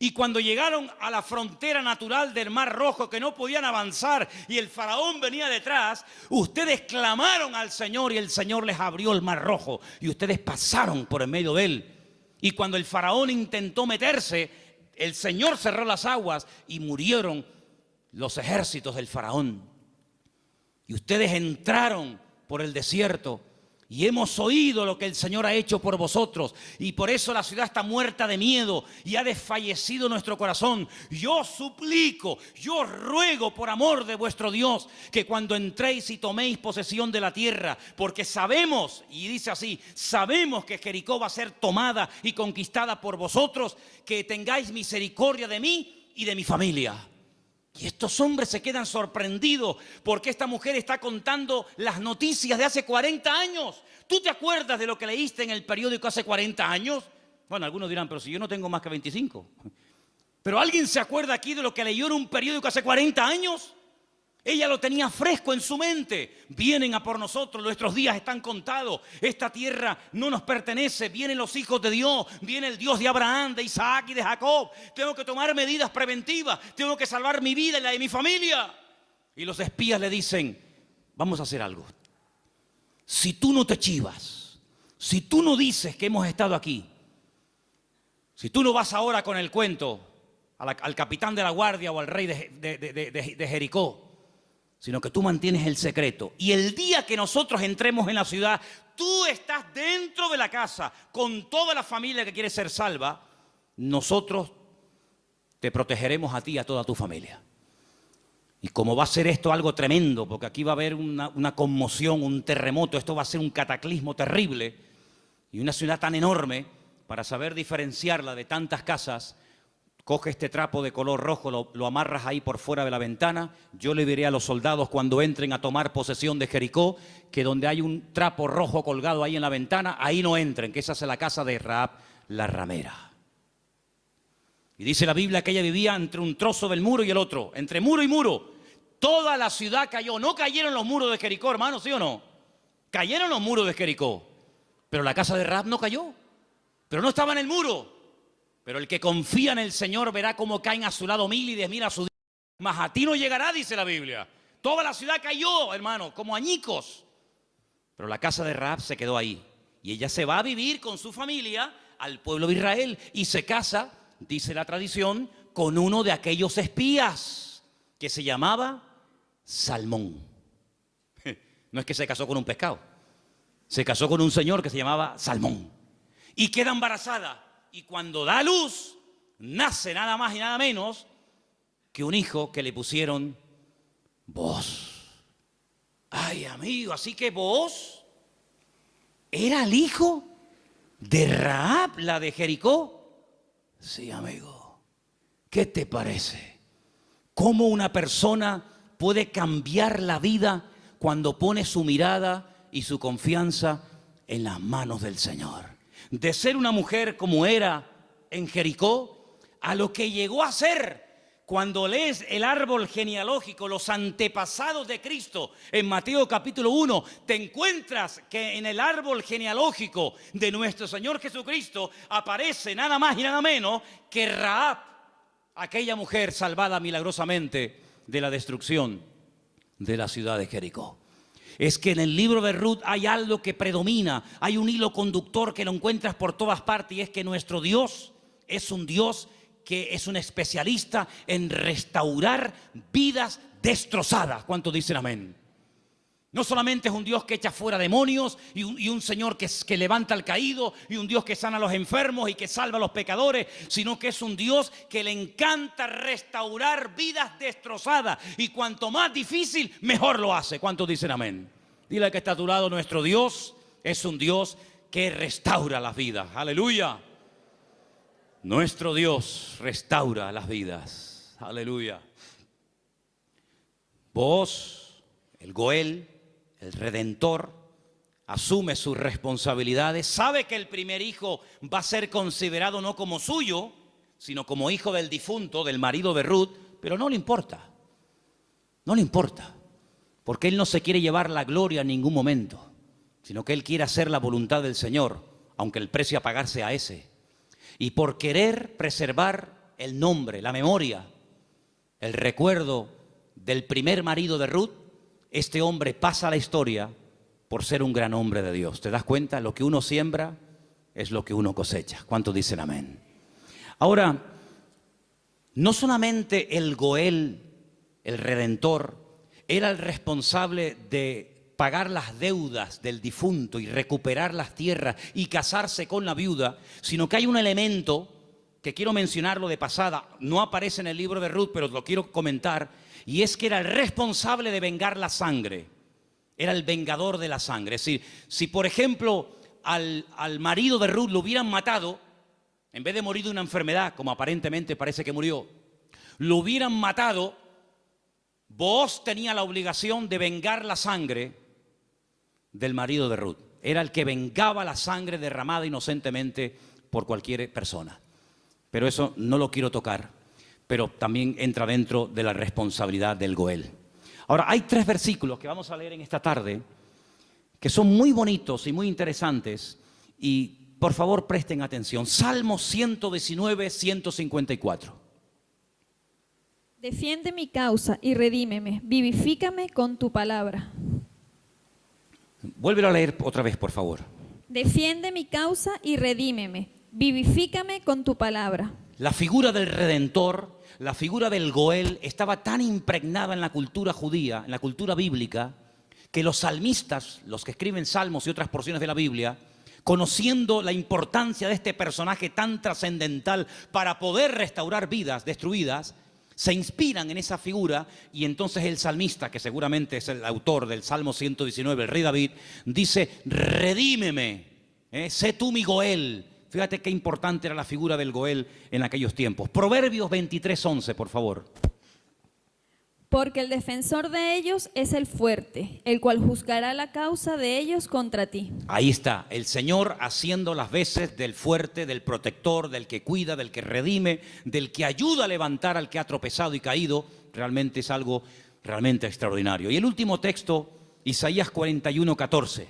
y cuando llegaron a la frontera natural del Mar Rojo, que no podían avanzar y el faraón venía detrás, ustedes clamaron al Señor y el Señor les abrió el Mar Rojo y ustedes pasaron por en medio de él. Y cuando el faraón intentó meterse, el Señor cerró las aguas y murieron los ejércitos del faraón. Y ustedes entraron por el desierto. Y hemos oído lo que el Señor ha hecho por vosotros. Y por eso la ciudad está muerta de miedo y ha desfallecido nuestro corazón. Yo suplico, yo ruego por amor de vuestro Dios, que cuando entréis y toméis posesión de la tierra, porque sabemos, y dice así, sabemos que Jericó va a ser tomada y conquistada por vosotros, que tengáis misericordia de mí y de mi familia. Y estos hombres se quedan sorprendidos porque esta mujer está contando las noticias de hace 40 años. ¿Tú te acuerdas de lo que leíste en el periódico hace 40 años? Bueno, algunos dirán, pero si yo no tengo más que 25. ¿Pero alguien se acuerda aquí de lo que leyó en un periódico hace 40 años? Ella lo tenía fresco en su mente. Vienen a por nosotros, nuestros días están contados. Esta tierra no nos pertenece. Vienen los hijos de Dios, viene el Dios de Abraham, de Isaac y de Jacob. Tengo que tomar medidas preventivas. Tengo que salvar mi vida y la de mi familia. Y los espías le dicen, vamos a hacer algo. Si tú no te chivas, si tú no dices que hemos estado aquí, si tú no vas ahora con el cuento al capitán de la guardia o al rey de Jericó, sino que tú mantienes el secreto. Y el día que nosotros entremos en la ciudad, tú estás dentro de la casa con toda la familia que quiere ser salva, nosotros te protegeremos a ti y a toda tu familia. Y como va a ser esto algo tremendo, porque aquí va a haber una conmoción, un terremoto, esto va a ser un cataclismo terrible, y una ciudad tan enorme, para saber diferenciarla de tantas casas, coge este trapo de color rojo, lo amarras ahí por fuera de la ventana. Yo le diré a los soldados cuando entren a tomar posesión de Jericó, que donde hay un trapo rojo colgado ahí en la ventana, ahí no entren, que esa es la casa de Rahab, la ramera. Y dice la Biblia que ella vivía entre un trozo del muro y el otro, entre muro y muro. Toda la ciudad cayó. No cayeron los muros de Jericó, hermano, ¿sí o no? Cayeron los muros de Jericó, pero la casa de Rahab no cayó. Pero no estaba en el muro. Pero el que confía en el Señor verá cómo caen a su lado 1000 y 10.000 a su día. Mas a ti no llegará, dice la Biblia. Toda la ciudad cayó, hermano, como añicos. Pero la casa de Rahab se quedó ahí. Y ella se va a vivir con su familia al pueblo de Israel. Y se casa, dice la tradición, con uno de aquellos espías que se llamaba Salmón. No es que se casó con un pescado. Se casó con un señor que se llamaba Salmón. Y queda embarazada. Y cuando da luz, nace nada más y nada menos que un hijo que le pusieron Booz. Ay, amigo, así que Booz era el hijo de Rahab, la de Jericó. Sí, amigo. ¿Qué te parece? ¿Cómo una persona puede cambiar la vida cuando pone su mirada y su confianza en las manos del Señor? De ser una mujer como era en Jericó, a lo que llegó a ser cuando lees el árbol genealógico, los antepasados de Cristo, en Mateo capítulo 1, te encuentras que en el árbol genealógico de nuestro Señor Jesucristo aparece nada más y nada menos que Rahab, aquella mujer salvada milagrosamente de la destrucción de la ciudad de Jericó. Es que en el libro de Ruth hay algo que predomina, hay un hilo conductor que lo encuentras por todas partes, y es que nuestro Dios es un Dios que es un especialista en restaurar vidas destrozadas. ¿Cuántos dicen amén? No solamente es un Dios que echa fuera demonios y un Señor que levanta al caído y un Dios que sana a los enfermos y que salva a los pecadores, sino que es un Dios que le encanta restaurar vidas destrozadas, y cuanto más difícil, mejor lo hace. ¿Cuántos dicen amén? Dile al que está a tu lado: nuestro Dios es un Dios que restaura las vidas. Aleluya. Nuestro Dios restaura las vidas. Aleluya. Vos, el Goel, el Redentor, asume sus responsabilidades, sabe que el primer hijo va a ser considerado no como suyo, sino como hijo del difunto, del marido de Ruth, pero no le importa. No le importa, porque él no se quiere llevar la gloria en ningún momento, sino que él quiere hacer la voluntad del Señor, aunque el precio a pagar sea ese. Y por querer preservar el nombre, la memoria, el recuerdo del primer marido de Ruth, este hombre pasa a la historia por ser un gran hombre de Dios. ¿Te das cuenta? Lo que uno siembra es lo que uno cosecha. ¿Cuántos dicen amén? Ahora, no solamente el Goel, el Redentor, era el responsable de pagar las deudas del difunto y recuperar las tierras y casarse con la viuda, sino que hay un elemento que quiero mencionarlo de pasada, no aparece en el libro de Ruth, pero lo quiero comentar, y es que era el responsable de vengar la sangre. Era el vengador de la sangre. Es decir, si por ejemplo al marido de Ruth lo hubieran matado, en vez de morir de una enfermedad, como aparentemente parece que murió, lo hubieran matado, Booz tenía la obligación de vengar la sangre del marido de Ruth. Era el que vengaba la sangre derramada inocentemente por cualquier persona. Pero eso no lo quiero tocar, pero también entra dentro de la responsabilidad del Goel. Ahora, hay 3 versículos que vamos a leer en esta tarde que son muy bonitos y muy interesantes, y por favor presten atención. Salmo 119, 154. Defiende mi causa y redímeme, vivifícame con tu palabra. Vuélvelo a leer otra vez, por favor. Defiende mi causa y redímeme, vivifícame con tu palabra. La figura del Redentor, la figura del Goel, estaba tan impregnada en la cultura judía, en la cultura bíblica, que los salmistas, los que escriben salmos y otras porciones de la Biblia, conociendo la importancia de este personaje tan trascendental para poder restaurar vidas destruidas, se inspiran en esa figura, y entonces el salmista, que seguramente es el autor del Salmo 119, el rey David, dice: redímeme, sé tú mi Goel. Fíjate qué importante era la figura del Goel en aquellos tiempos. Proverbios 23:11, por favor. Porque el defensor de ellos es el fuerte, el cual juzgará la causa de ellos contra ti. Ahí está, el Señor haciendo las veces del fuerte, del protector, del que cuida, del que redime, del que ayuda a levantar al que ha tropezado y caído. Realmente es algo realmente extraordinario. Y el último texto, Isaías 41:14.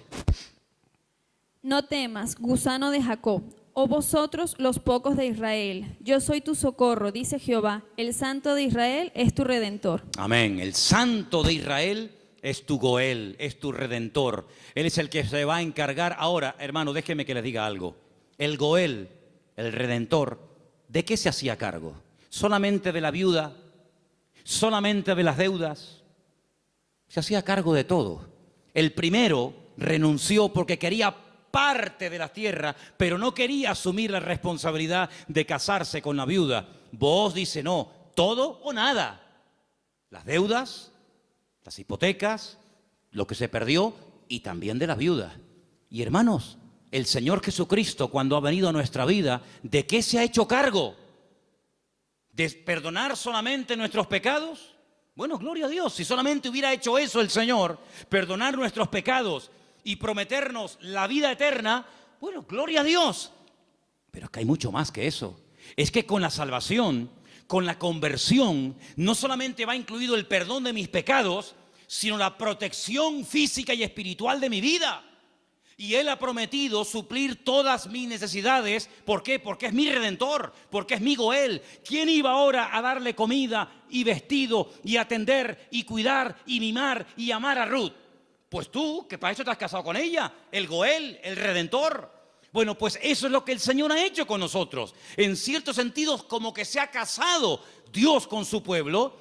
No temas, gusano de Jacob, oh vosotros los pocos de Israel. Yo soy tu socorro, dice Jehová. El Santo de Israel es tu Redentor. Amén. El Santo de Israel es tu Goel, es tu Redentor. Él es el que se va a encargar. Ahora, hermano, déjeme que les diga algo. El Goel, el Redentor, ¿de qué se hacía cargo? ¿Solamente de la viuda? ¿Solamente de las deudas? Se hacía cargo de todo. El primero renunció porque quería parte de la tierra, pero no quería asumir la responsabilidad de casarse con la viuda. Booz dice: no, todo o nada. Las deudas, las hipotecas, lo que se perdió, y también de la viuda. Y hermanos, el Señor Jesucristo, cuando ha venido a nuestra vida, ¿de qué se ha hecho cargo? ¿De perdonar solamente nuestros pecados? Bueno, gloria a Dios, si solamente hubiera hecho eso el Señor, perdonar nuestros pecados y prometernos la vida eterna, bueno, gloria a Dios. Pero es que hay mucho más que eso. Es que con la salvación, con la conversión, no solamente va incluido el perdón de mis pecados, sino la protección física y espiritual de mi vida. Y Él ha prometido suplir todas mis necesidades. ¿Por qué? Porque es mi Redentor, porque es mi Goel. ¿Quién iba ahora a darle comida y vestido y atender y cuidar y mimar y amar a Ruth? Pues tú, que para eso te has casado con ella, el Goel, el Redentor. Bueno, pues eso es lo que el Señor ha hecho con nosotros. En ciertos sentidos, como que se ha casado Dios con su pueblo,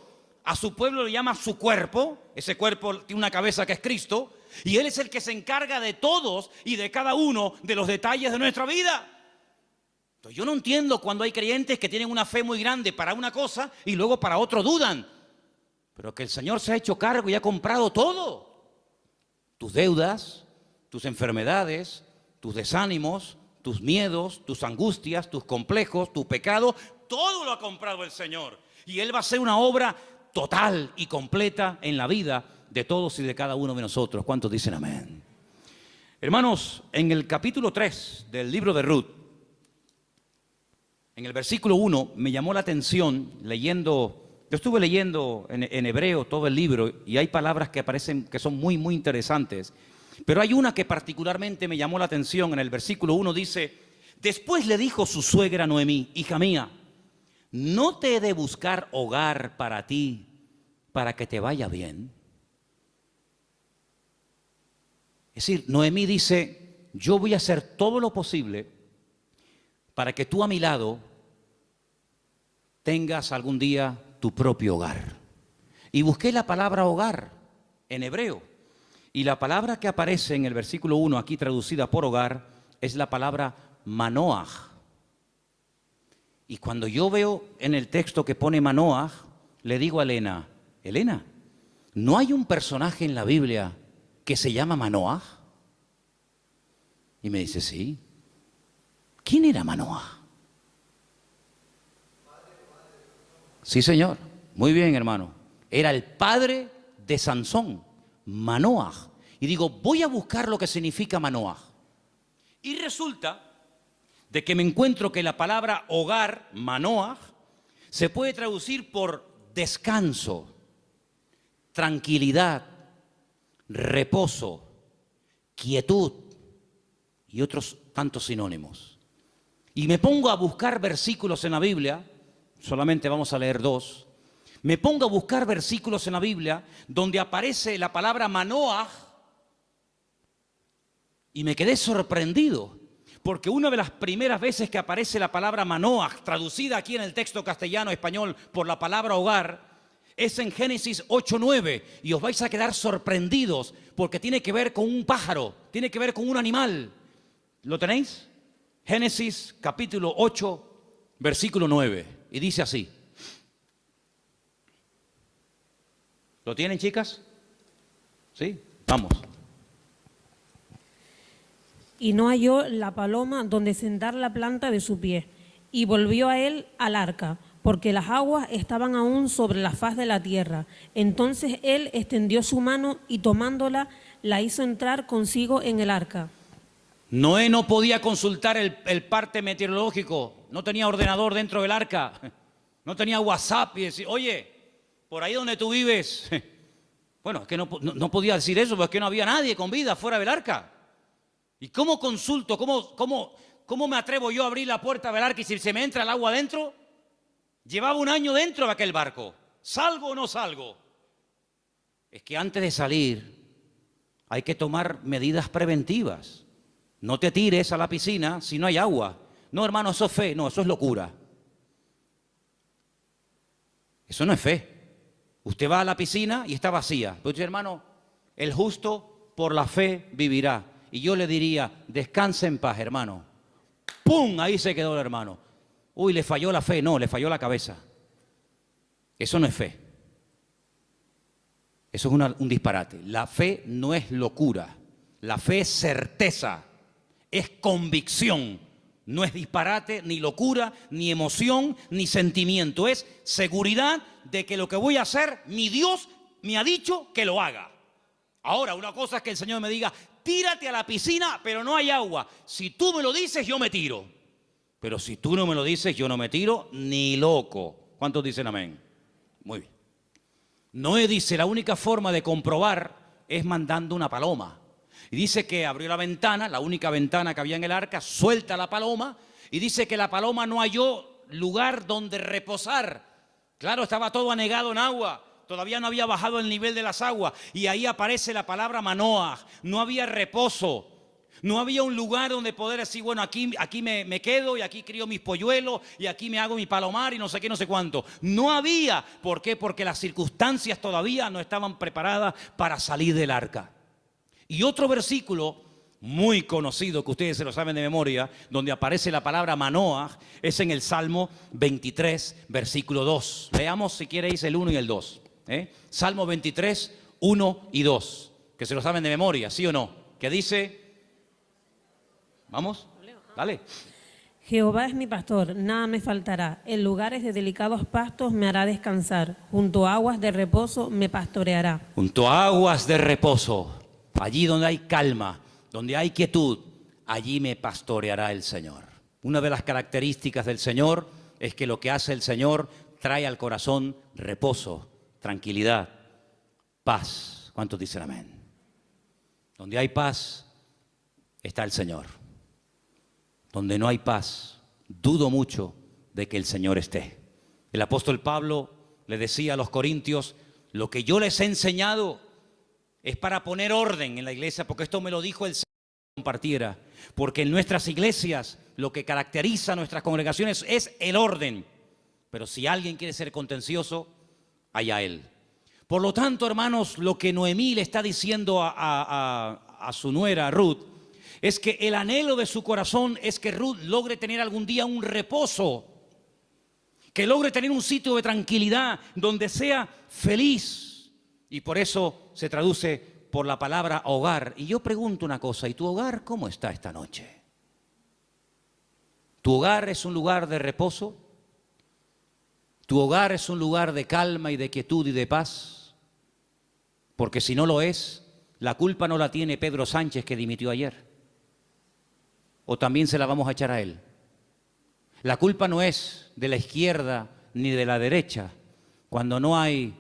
a su pueblo le llama su cuerpo, ese cuerpo tiene una cabeza que es Cristo, y Él es el que se encarga de todos y de cada uno de los detalles de nuestra vida. Entonces, yo no entiendo cuando hay creyentes que tienen una fe muy grande para una cosa y luego para otro dudan. Pero que el Señor se ha hecho cargo y ha comprado todo. Tus deudas, tus enfermedades, tus desánimos, tus miedos, tus angustias, tus complejos, tu pecado, todo lo ha comprado el Señor. Y Él va a hacer una obra total y completa en la vida de todos y de cada uno de nosotros. ¿Cuántos dicen amén? Hermanos, en el capítulo 3 del libro de Ruth, en el versículo 1, me llamó la atención leyendo, yo estuve leyendo en hebreo todo el libro y hay palabras que aparecen que son muy, muy interesantes. Pero hay una que particularmente me llamó la atención. En el versículo 1 dice: después le dijo su suegra Noemí: hija mía, ¿no te he de buscar hogar para ti, para que te vaya bien? Es decir, Noemí dice: yo voy a hacer todo lo posible para que tú a mi lado tengas algún día tu propio hogar. Y busqué la palabra hogar en hebreo. Y la palabra que aparece en el versículo 1, aquí traducida por hogar, es la palabra manoaj. Y cuando yo veo en el texto que pone manoaj, le digo a Elena: Elena, ¿no hay un personaje en la Biblia que se llama Manoaj? Y me dice: sí. ¿Quién era Manoaj? Sí, señor. Muy bien, hermano. Era el padre de Sansón, Manoaj. Y digo, voy a buscar lo que significa Manoaj. Y resulta de que me encuentro que la palabra hogar, Manoaj, se puede traducir por descanso, tranquilidad, reposo, quietud y otros tantos sinónimos. Y me pongo a buscar versículos en la Biblia, solamente vamos a leer 2. Me pongo a buscar versículos en la Biblia donde aparece la palabra Manoaj y me quedé sorprendido, porque una de las primeras veces que aparece la palabra Manoaj, traducida aquí en el texto castellano-español por la palabra hogar, es en Génesis 8:9, y os vais a quedar sorprendidos porque tiene que ver con un pájaro, tiene que ver con un animal. ¿Lo tenéis? Génesis capítulo 8, versículo 9, y dice así. ¿Lo tienen, chicas? ¿Sí? Vamos. Y no halló la paloma donde sentar la planta de su pie, y volvió a él al arca, porque las aguas estaban aún sobre la faz de la tierra. Entonces él extendió su mano y tomándola, la hizo entrar consigo en el arca. Noé no podía consultar el parte meteorológico, no tenía ordenador dentro del arca, no tenía WhatsApp y decir: oye, por ahí donde tú vives. Bueno, es que no podía decir eso, porque es que no había nadie con vida fuera del arca. ¿Y cómo consulto? ¿Cómo me atrevo yo a abrir la puerta del arca y si se me entra el agua adentro? Llevaba un año dentro de aquel barco. ¿Salgo o no salgo? Es que antes de salir hay que tomar medidas preventivas. No te tires a la piscina si no hay agua. No, hermano, eso es fe. No, eso es locura. Eso no es fe. Usted va a la piscina y está vacía. Pero usted, hermano, el justo por la fe vivirá. Y yo le diría: descanse en paz, hermano. ¡Pum! Ahí se quedó el hermano. Uy, le falló la fe. No, le falló la cabeza. Eso no es fe. Eso es un disparate. La fe no es locura. La fe es certeza. Es convicción. No es disparate, ni locura, ni emoción, ni sentimiento. Es seguridad de que lo que voy a hacer, mi Dios me ha dicho que lo haga. Ahora, una cosa es que el Señor me diga: tírate a la piscina, pero no hay agua. Si tú me lo dices, yo me tiro. Pero si tú no me lo dices, yo no me tiro ni loco. ¿Cuántos dicen amén? Muy bien. Noé dice: la única forma de comprobar es mandando una paloma. Y dice que abrió la ventana, la única ventana que había en el arca, suelta la paloma, y dice que la paloma no halló lugar donde reposar. Claro, estaba todo anegado en agua, todavía no había bajado el nivel de las aguas, y ahí aparece la palabra Manoaj. No había reposo. No había un lugar donde poder decir, bueno, aquí me quedo y aquí crío mis polluelos y aquí me hago mi palomar y no sé qué, no sé cuánto. No había. ¿Por qué? Porque las circunstancias todavía no estaban preparadas para salir del arca. Y otro versículo muy conocido, que ustedes se lo saben de memoria, donde aparece la palabra Manoah, es en el Salmo 23, versículo 2. Leamos si queréis el 1 y el 2. Salmo 23, 1 y 2. Que se lo saben de memoria, ¿sí o no? Que dice... Vamos, dale. Jehová es mi pastor, nada me faltará. En lugares de delicados pastos me hará descansar. Junto a aguas de reposo me pastoreará. Junto a aguas de reposo, allí donde hay calma, donde hay quietud, allí me pastoreará el Señor. Una de las características del Señor es que lo que hace el Señor trae al corazón reposo, tranquilidad, paz. ¿Cuántos dicen amén? Donde hay paz está el Señor. Donde no hay paz, dudo mucho de que el Señor esté. El apóstol Pablo le decía a los corintios, lo que yo les he enseñado es para poner orden en la iglesia, porque esto me lo dijo el Señor que compartiera. Porque en nuestras iglesias lo que caracteriza a nuestras congregaciones es el orden. Pero si alguien quiere ser contencioso, allá él. Por lo tanto, hermanos, lo que Noemí le está diciendo a su nuera Ruth, es que el anhelo de su corazón es que Ruth logre tener algún día un reposo, que logre tener un sitio de tranquilidad donde sea feliz. Y por eso se traduce por la palabra hogar. Y yo pregunto una cosa, ¿y tu hogar cómo está esta noche? ¿Tu hogar es un lugar de reposo? ¿Tu hogar es un lugar de calma y de quietud y de paz? Porque si no lo es, la culpa no la tiene Pedro Sánchez, que dimitió ayer. ¿O también se la vamos a echar a él? La culpa no es de la izquierda ni de la derecha. Cuando no hay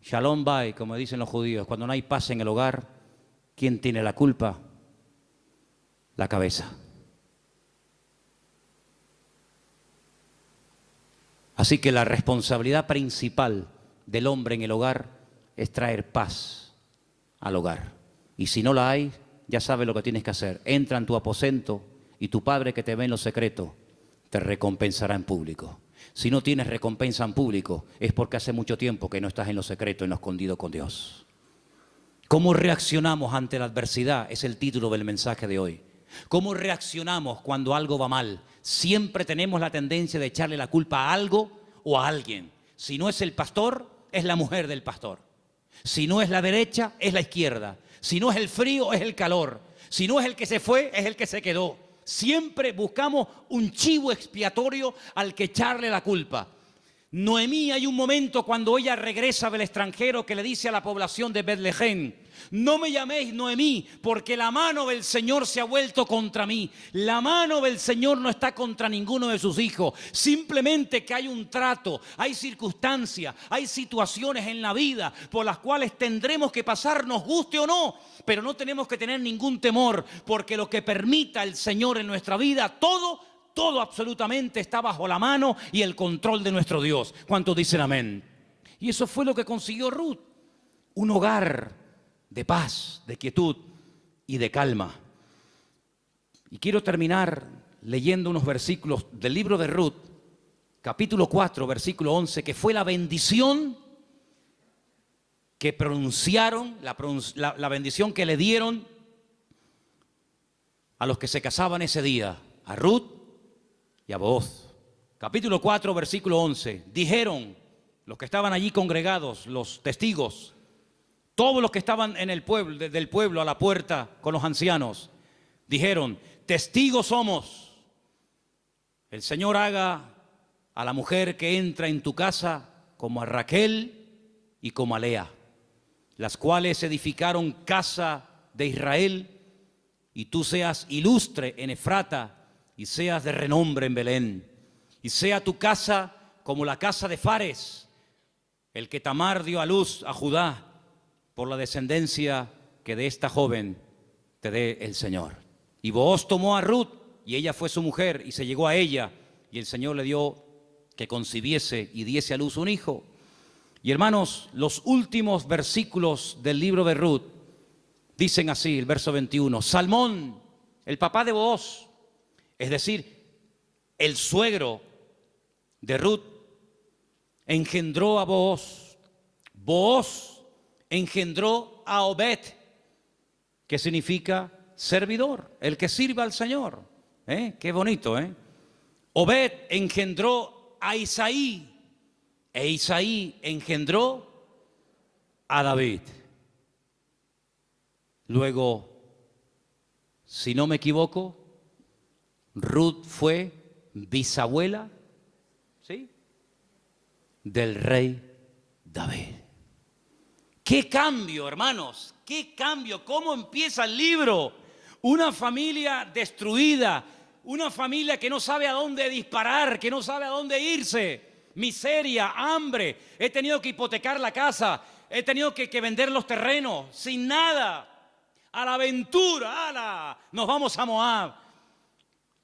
shalom bay, como dicen los judíos, cuando no hay paz en el hogar, ¿quién tiene la culpa? La cabeza. Así que la responsabilidad principal del hombre en el hogar es traer paz al hogar. Y si no la hay, ya sabes lo que tienes que hacer. Entra en tu aposento y tu Padre que te ve en lo secreto te recompensará en público. Si no tienes recompensa en público, es porque hace mucho tiempo que no estás en lo secreto, en lo escondido con Dios. ¿Cómo reaccionamos ante la adversidad? Es el título del mensaje de hoy. ¿Cómo reaccionamos cuando algo va mal? Siempre tenemos la tendencia de echarle la culpa a algo o a alguien. Si no es el pastor, es la mujer del pastor. Si no es la derecha, es la izquierda. Si no es el frío, es el calor. Si no es el que se fue, es el que se quedó. Siempre buscamos un chivo expiatorio al que echarle la culpa. Noemí, hay un momento cuando ella regresa del extranjero que le dice a la población de Betlehem: no me llaméis Noemí, porque la mano del Señor se ha vuelto contra mí. La mano del Señor no está contra ninguno de sus hijos. Simplemente que hay un trato, hay circunstancias, hay situaciones en la vida por las cuales tendremos que pasar, nos guste o no. Pero no tenemos que tener ningún temor, porque lo que permita el Señor en nuestra vida, todo absolutamente está bajo la mano y el control de nuestro Dios. ¿Cuántos dicen amén? Y eso fue lo que consiguió Ruth. Un hogar de paz, de quietud y de calma. Y quiero terminar leyendo unos versículos del libro de Ruth, capítulo 4, versículo 11, que fue la bendición que pronunciaron, la bendición que le dieron a los que se casaban ese día, a Ruth y a Booz. Capítulo 4, versículo 11. Dijeron los que estaban allí congregados, los testigos, todos los que estaban en el pueblo, desde el pueblo a la puerta con los ancianos, dijeron: testigos somos. El Señor haga a la mujer que entra en tu casa como a Raquel y como a Lea, las cuales edificaron casa de Israel, y tú seas ilustre en Efrata y seas de renombre en Belén, y sea tu casa como la casa de Fares, el que Tamar dio a luz a Judá, por la descendencia que de esta joven te dé el Señor. Y Booz tomó a Ruth, y ella fue su mujer, y se llegó a ella, y el Señor le dio que concibiese y diese a luz un hijo. Y hermanos, los últimos versículos del libro de Ruth dicen así, el verso 21: Salmón el papá de Booz, es decir, el suegro de Ruth, engendró a Booz. Booz engendró a Obed, que significa servidor, el que sirva al Señor. Qué bonito, ¿eh? Obed engendró a Isaí, e Isaí engendró a David. Luego, si no me equivoco, Ruth fue bisabuela, ¿sí?, del rey David. ¡Qué cambio, hermanos! ¡Qué cambio! ¿Cómo empieza el libro? Una familia destruida, una familia que no sabe a dónde disparar, que no sabe a dónde irse. Miseria, hambre, he tenido que hipotecar la casa, he tenido que vender los terrenos, sin nada. A la aventura, ¡ala! Nos vamos a Moab.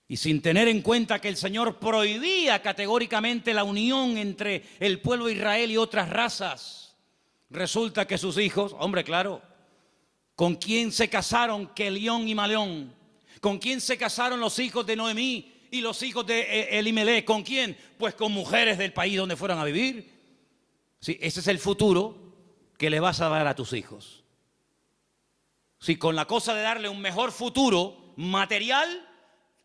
Y sin tener en cuenta que el Señor prohibía categóricamente la unión entre el pueblo de Israel y otras razas. Resulta que sus hijos, hombre, claro, ¿con quién se casaron Kelión y Maleón? ¿Con quién se casaron los hijos de Noemí y los hijos de Elimelech? ¿Con quién? Pues con mujeres del país donde fueran a vivir. Sí, ese es el futuro que le vas a dar a tus hijos. Si con la cosa de darle un mejor futuro material,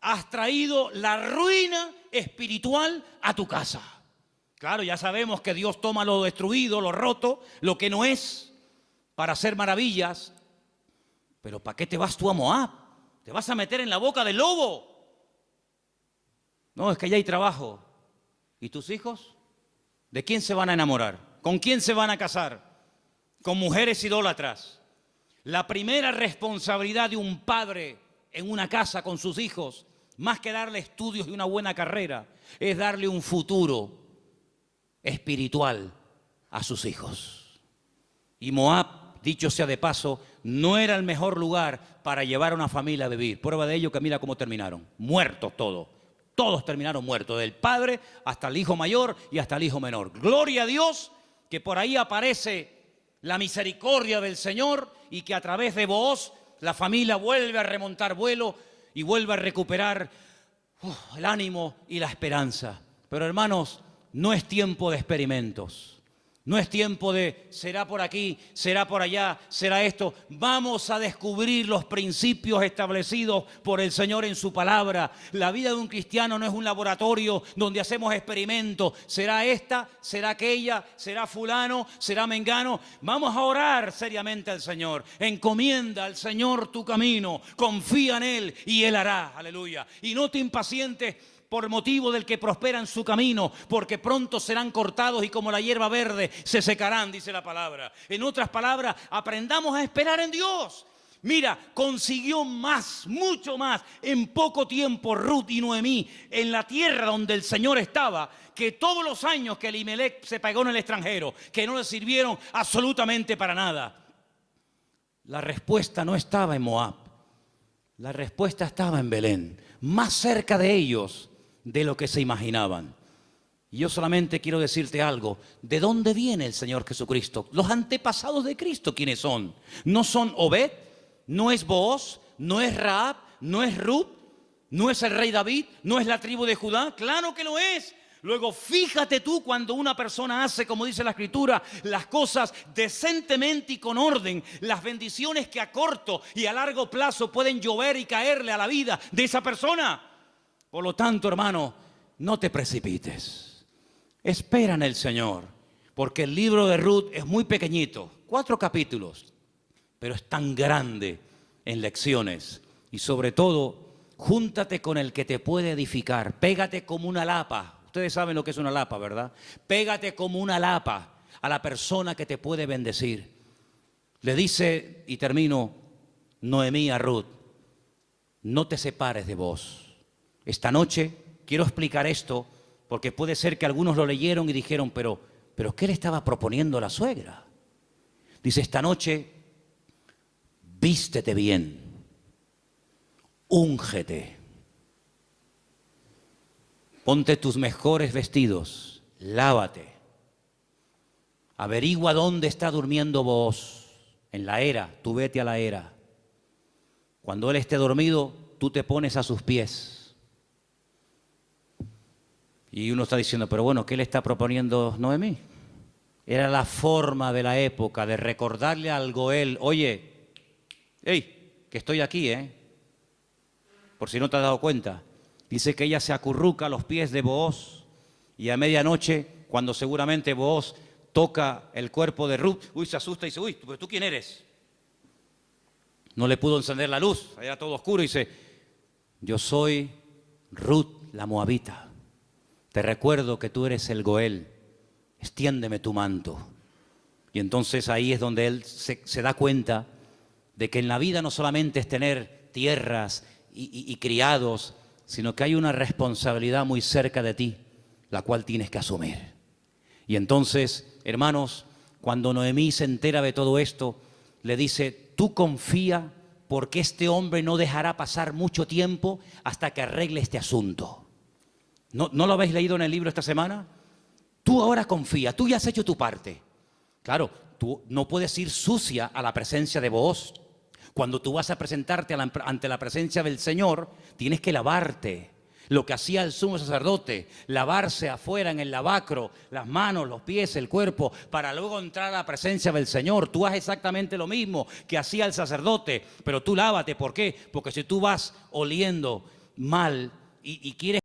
has traído la ruina espiritual a tu casa. Claro, ya sabemos que Dios toma lo destruido, lo roto, lo que no es, para hacer maravillas. Pero ¿para qué te vas tú a Moab? ¿Te vas a meter en la boca del lobo? No, es que allá hay trabajo. ¿Y tus hijos? ¿De quién se van a enamorar? ¿Con quién se van a casar? Con mujeres idólatras. La primera responsabilidad de un padre en una casa con sus hijos, más que darle estudios y una buena carrera, es darle un futuro espiritual a sus hijos. Y Moab, dicho sea de paso, no era el mejor lugar para llevar a una familia a vivir. Prueba de ello que mira cómo terminaron, muertos todos. Todos terminaron muertos, del padre hasta el hijo mayor y hasta el hijo menor. Gloria a Dios que por ahí aparece la misericordia del Señor y que a través de Booz la familia vuelve a remontar vuelo y vuelve a recuperar el ánimo y la esperanza. Pero hermanos, no es tiempo de experimentos. No es tiempo de será por aquí, será por allá, será esto. Vamos a descubrir los principios establecidos por el Señor en su palabra. La vida de un cristiano no es un laboratorio donde hacemos experimentos. Será esta, será aquella, será fulano, será mengano. Vamos a orar seriamente al Señor. Encomienda al Señor tu camino. Confía en Él y Él hará. Aleluya. Y no te impacientes por motivo del que prospera en su camino, porque pronto serán cortados y como la hierba verde se secarán, dice la palabra. En otras palabras, aprendamos a esperar en Dios. Mira, consiguió más, mucho más, en poco tiempo Ruth y Noemí en la tierra donde el Señor estaba, que todos los años que Elimelech se pagó en el extranjero, que no le sirvieron absolutamente para nada. La respuesta no estaba en Moab, la respuesta estaba en Belén, más cerca de ellos de lo que se imaginaban. Y yo solamente quiero decirte algo. ¿De dónde viene el Señor Jesucristo? Los antepasados de Cristo, ¿quiénes son? ¿No son Obed? ¿No es Booz? ¿No es Rahab? ¿No es Ruth? ¿No es el rey David? ¿No es la tribu de Judá? ¡Claro que lo es! Luego, fíjate tú cuando una persona hace, como dice la Escritura, las cosas decentemente y con orden, las bendiciones que a corto y a largo plazo pueden llover y caerle a la vida de esa persona. Por lo tanto, hermano, no te precipites. Espera en el Señor, porque el libro de Ruth es muy pequeñito, 4 capítulos, pero es tan grande en lecciones. Y sobre todo, júntate con el que te puede edificar. Pégate como una lapa. Ustedes saben lo que es una lapa, ¿verdad? Pégate como una lapa a la persona que te puede bendecir. Le dice, y termino, Noemí a Ruth: no te separes de vos. Esta noche quiero explicar esto porque puede ser que algunos lo leyeron y dijeron, pero ¿qué le estaba proponiendo la suegra? Dice, esta noche vístete bien, úngete, ponte tus mejores vestidos, lávate, averigua dónde está durmiendo Booz, en la era, tú vete a la era. Cuando él esté dormido, tú te pones a sus pies. Y uno está diciendo, pero bueno, ¿qué le está proponiendo Noemí? Era la forma de la época de recordarle al Goel, oye, hey, que estoy aquí, por si no te has dado cuenta. Dice que ella se acurruca a los pies de Booz y a medianoche, cuando seguramente Booz toca el cuerpo de Ruth, se asusta y dice, ¿pero tú quién eres? No le pudo encender la luz, era todo oscuro y dice, yo soy Ruth la Moabita. Te recuerdo que tú eres el Goel, extiéndeme tu manto. Y entonces ahí es donde él se da cuenta de que en la vida no solamente es tener tierras y criados, sino que hay una responsabilidad muy cerca de ti, la cual tienes que asumir. Y entonces, hermanos, cuando Noemí se entera de todo esto, le dice, tú confía porque este hombre no dejará pasar mucho tiempo hasta que arregle este asunto. ¿No lo habéis leído en el libro esta semana? Tú ahora confía, tú ya has hecho tu parte. Claro, tú no puedes ir sucia a la presencia de Booz. Cuando tú vas a presentarte ante la presencia del Señor, tienes que lavarte. Lo que hacía el sumo sacerdote, lavarse afuera en el lavacro, las manos, los pies, el cuerpo, para luego entrar a la presencia del Señor. Tú haces exactamente lo mismo que hacía el sacerdote, pero tú lávate. ¿Por qué? Porque si tú vas oliendo mal y quieres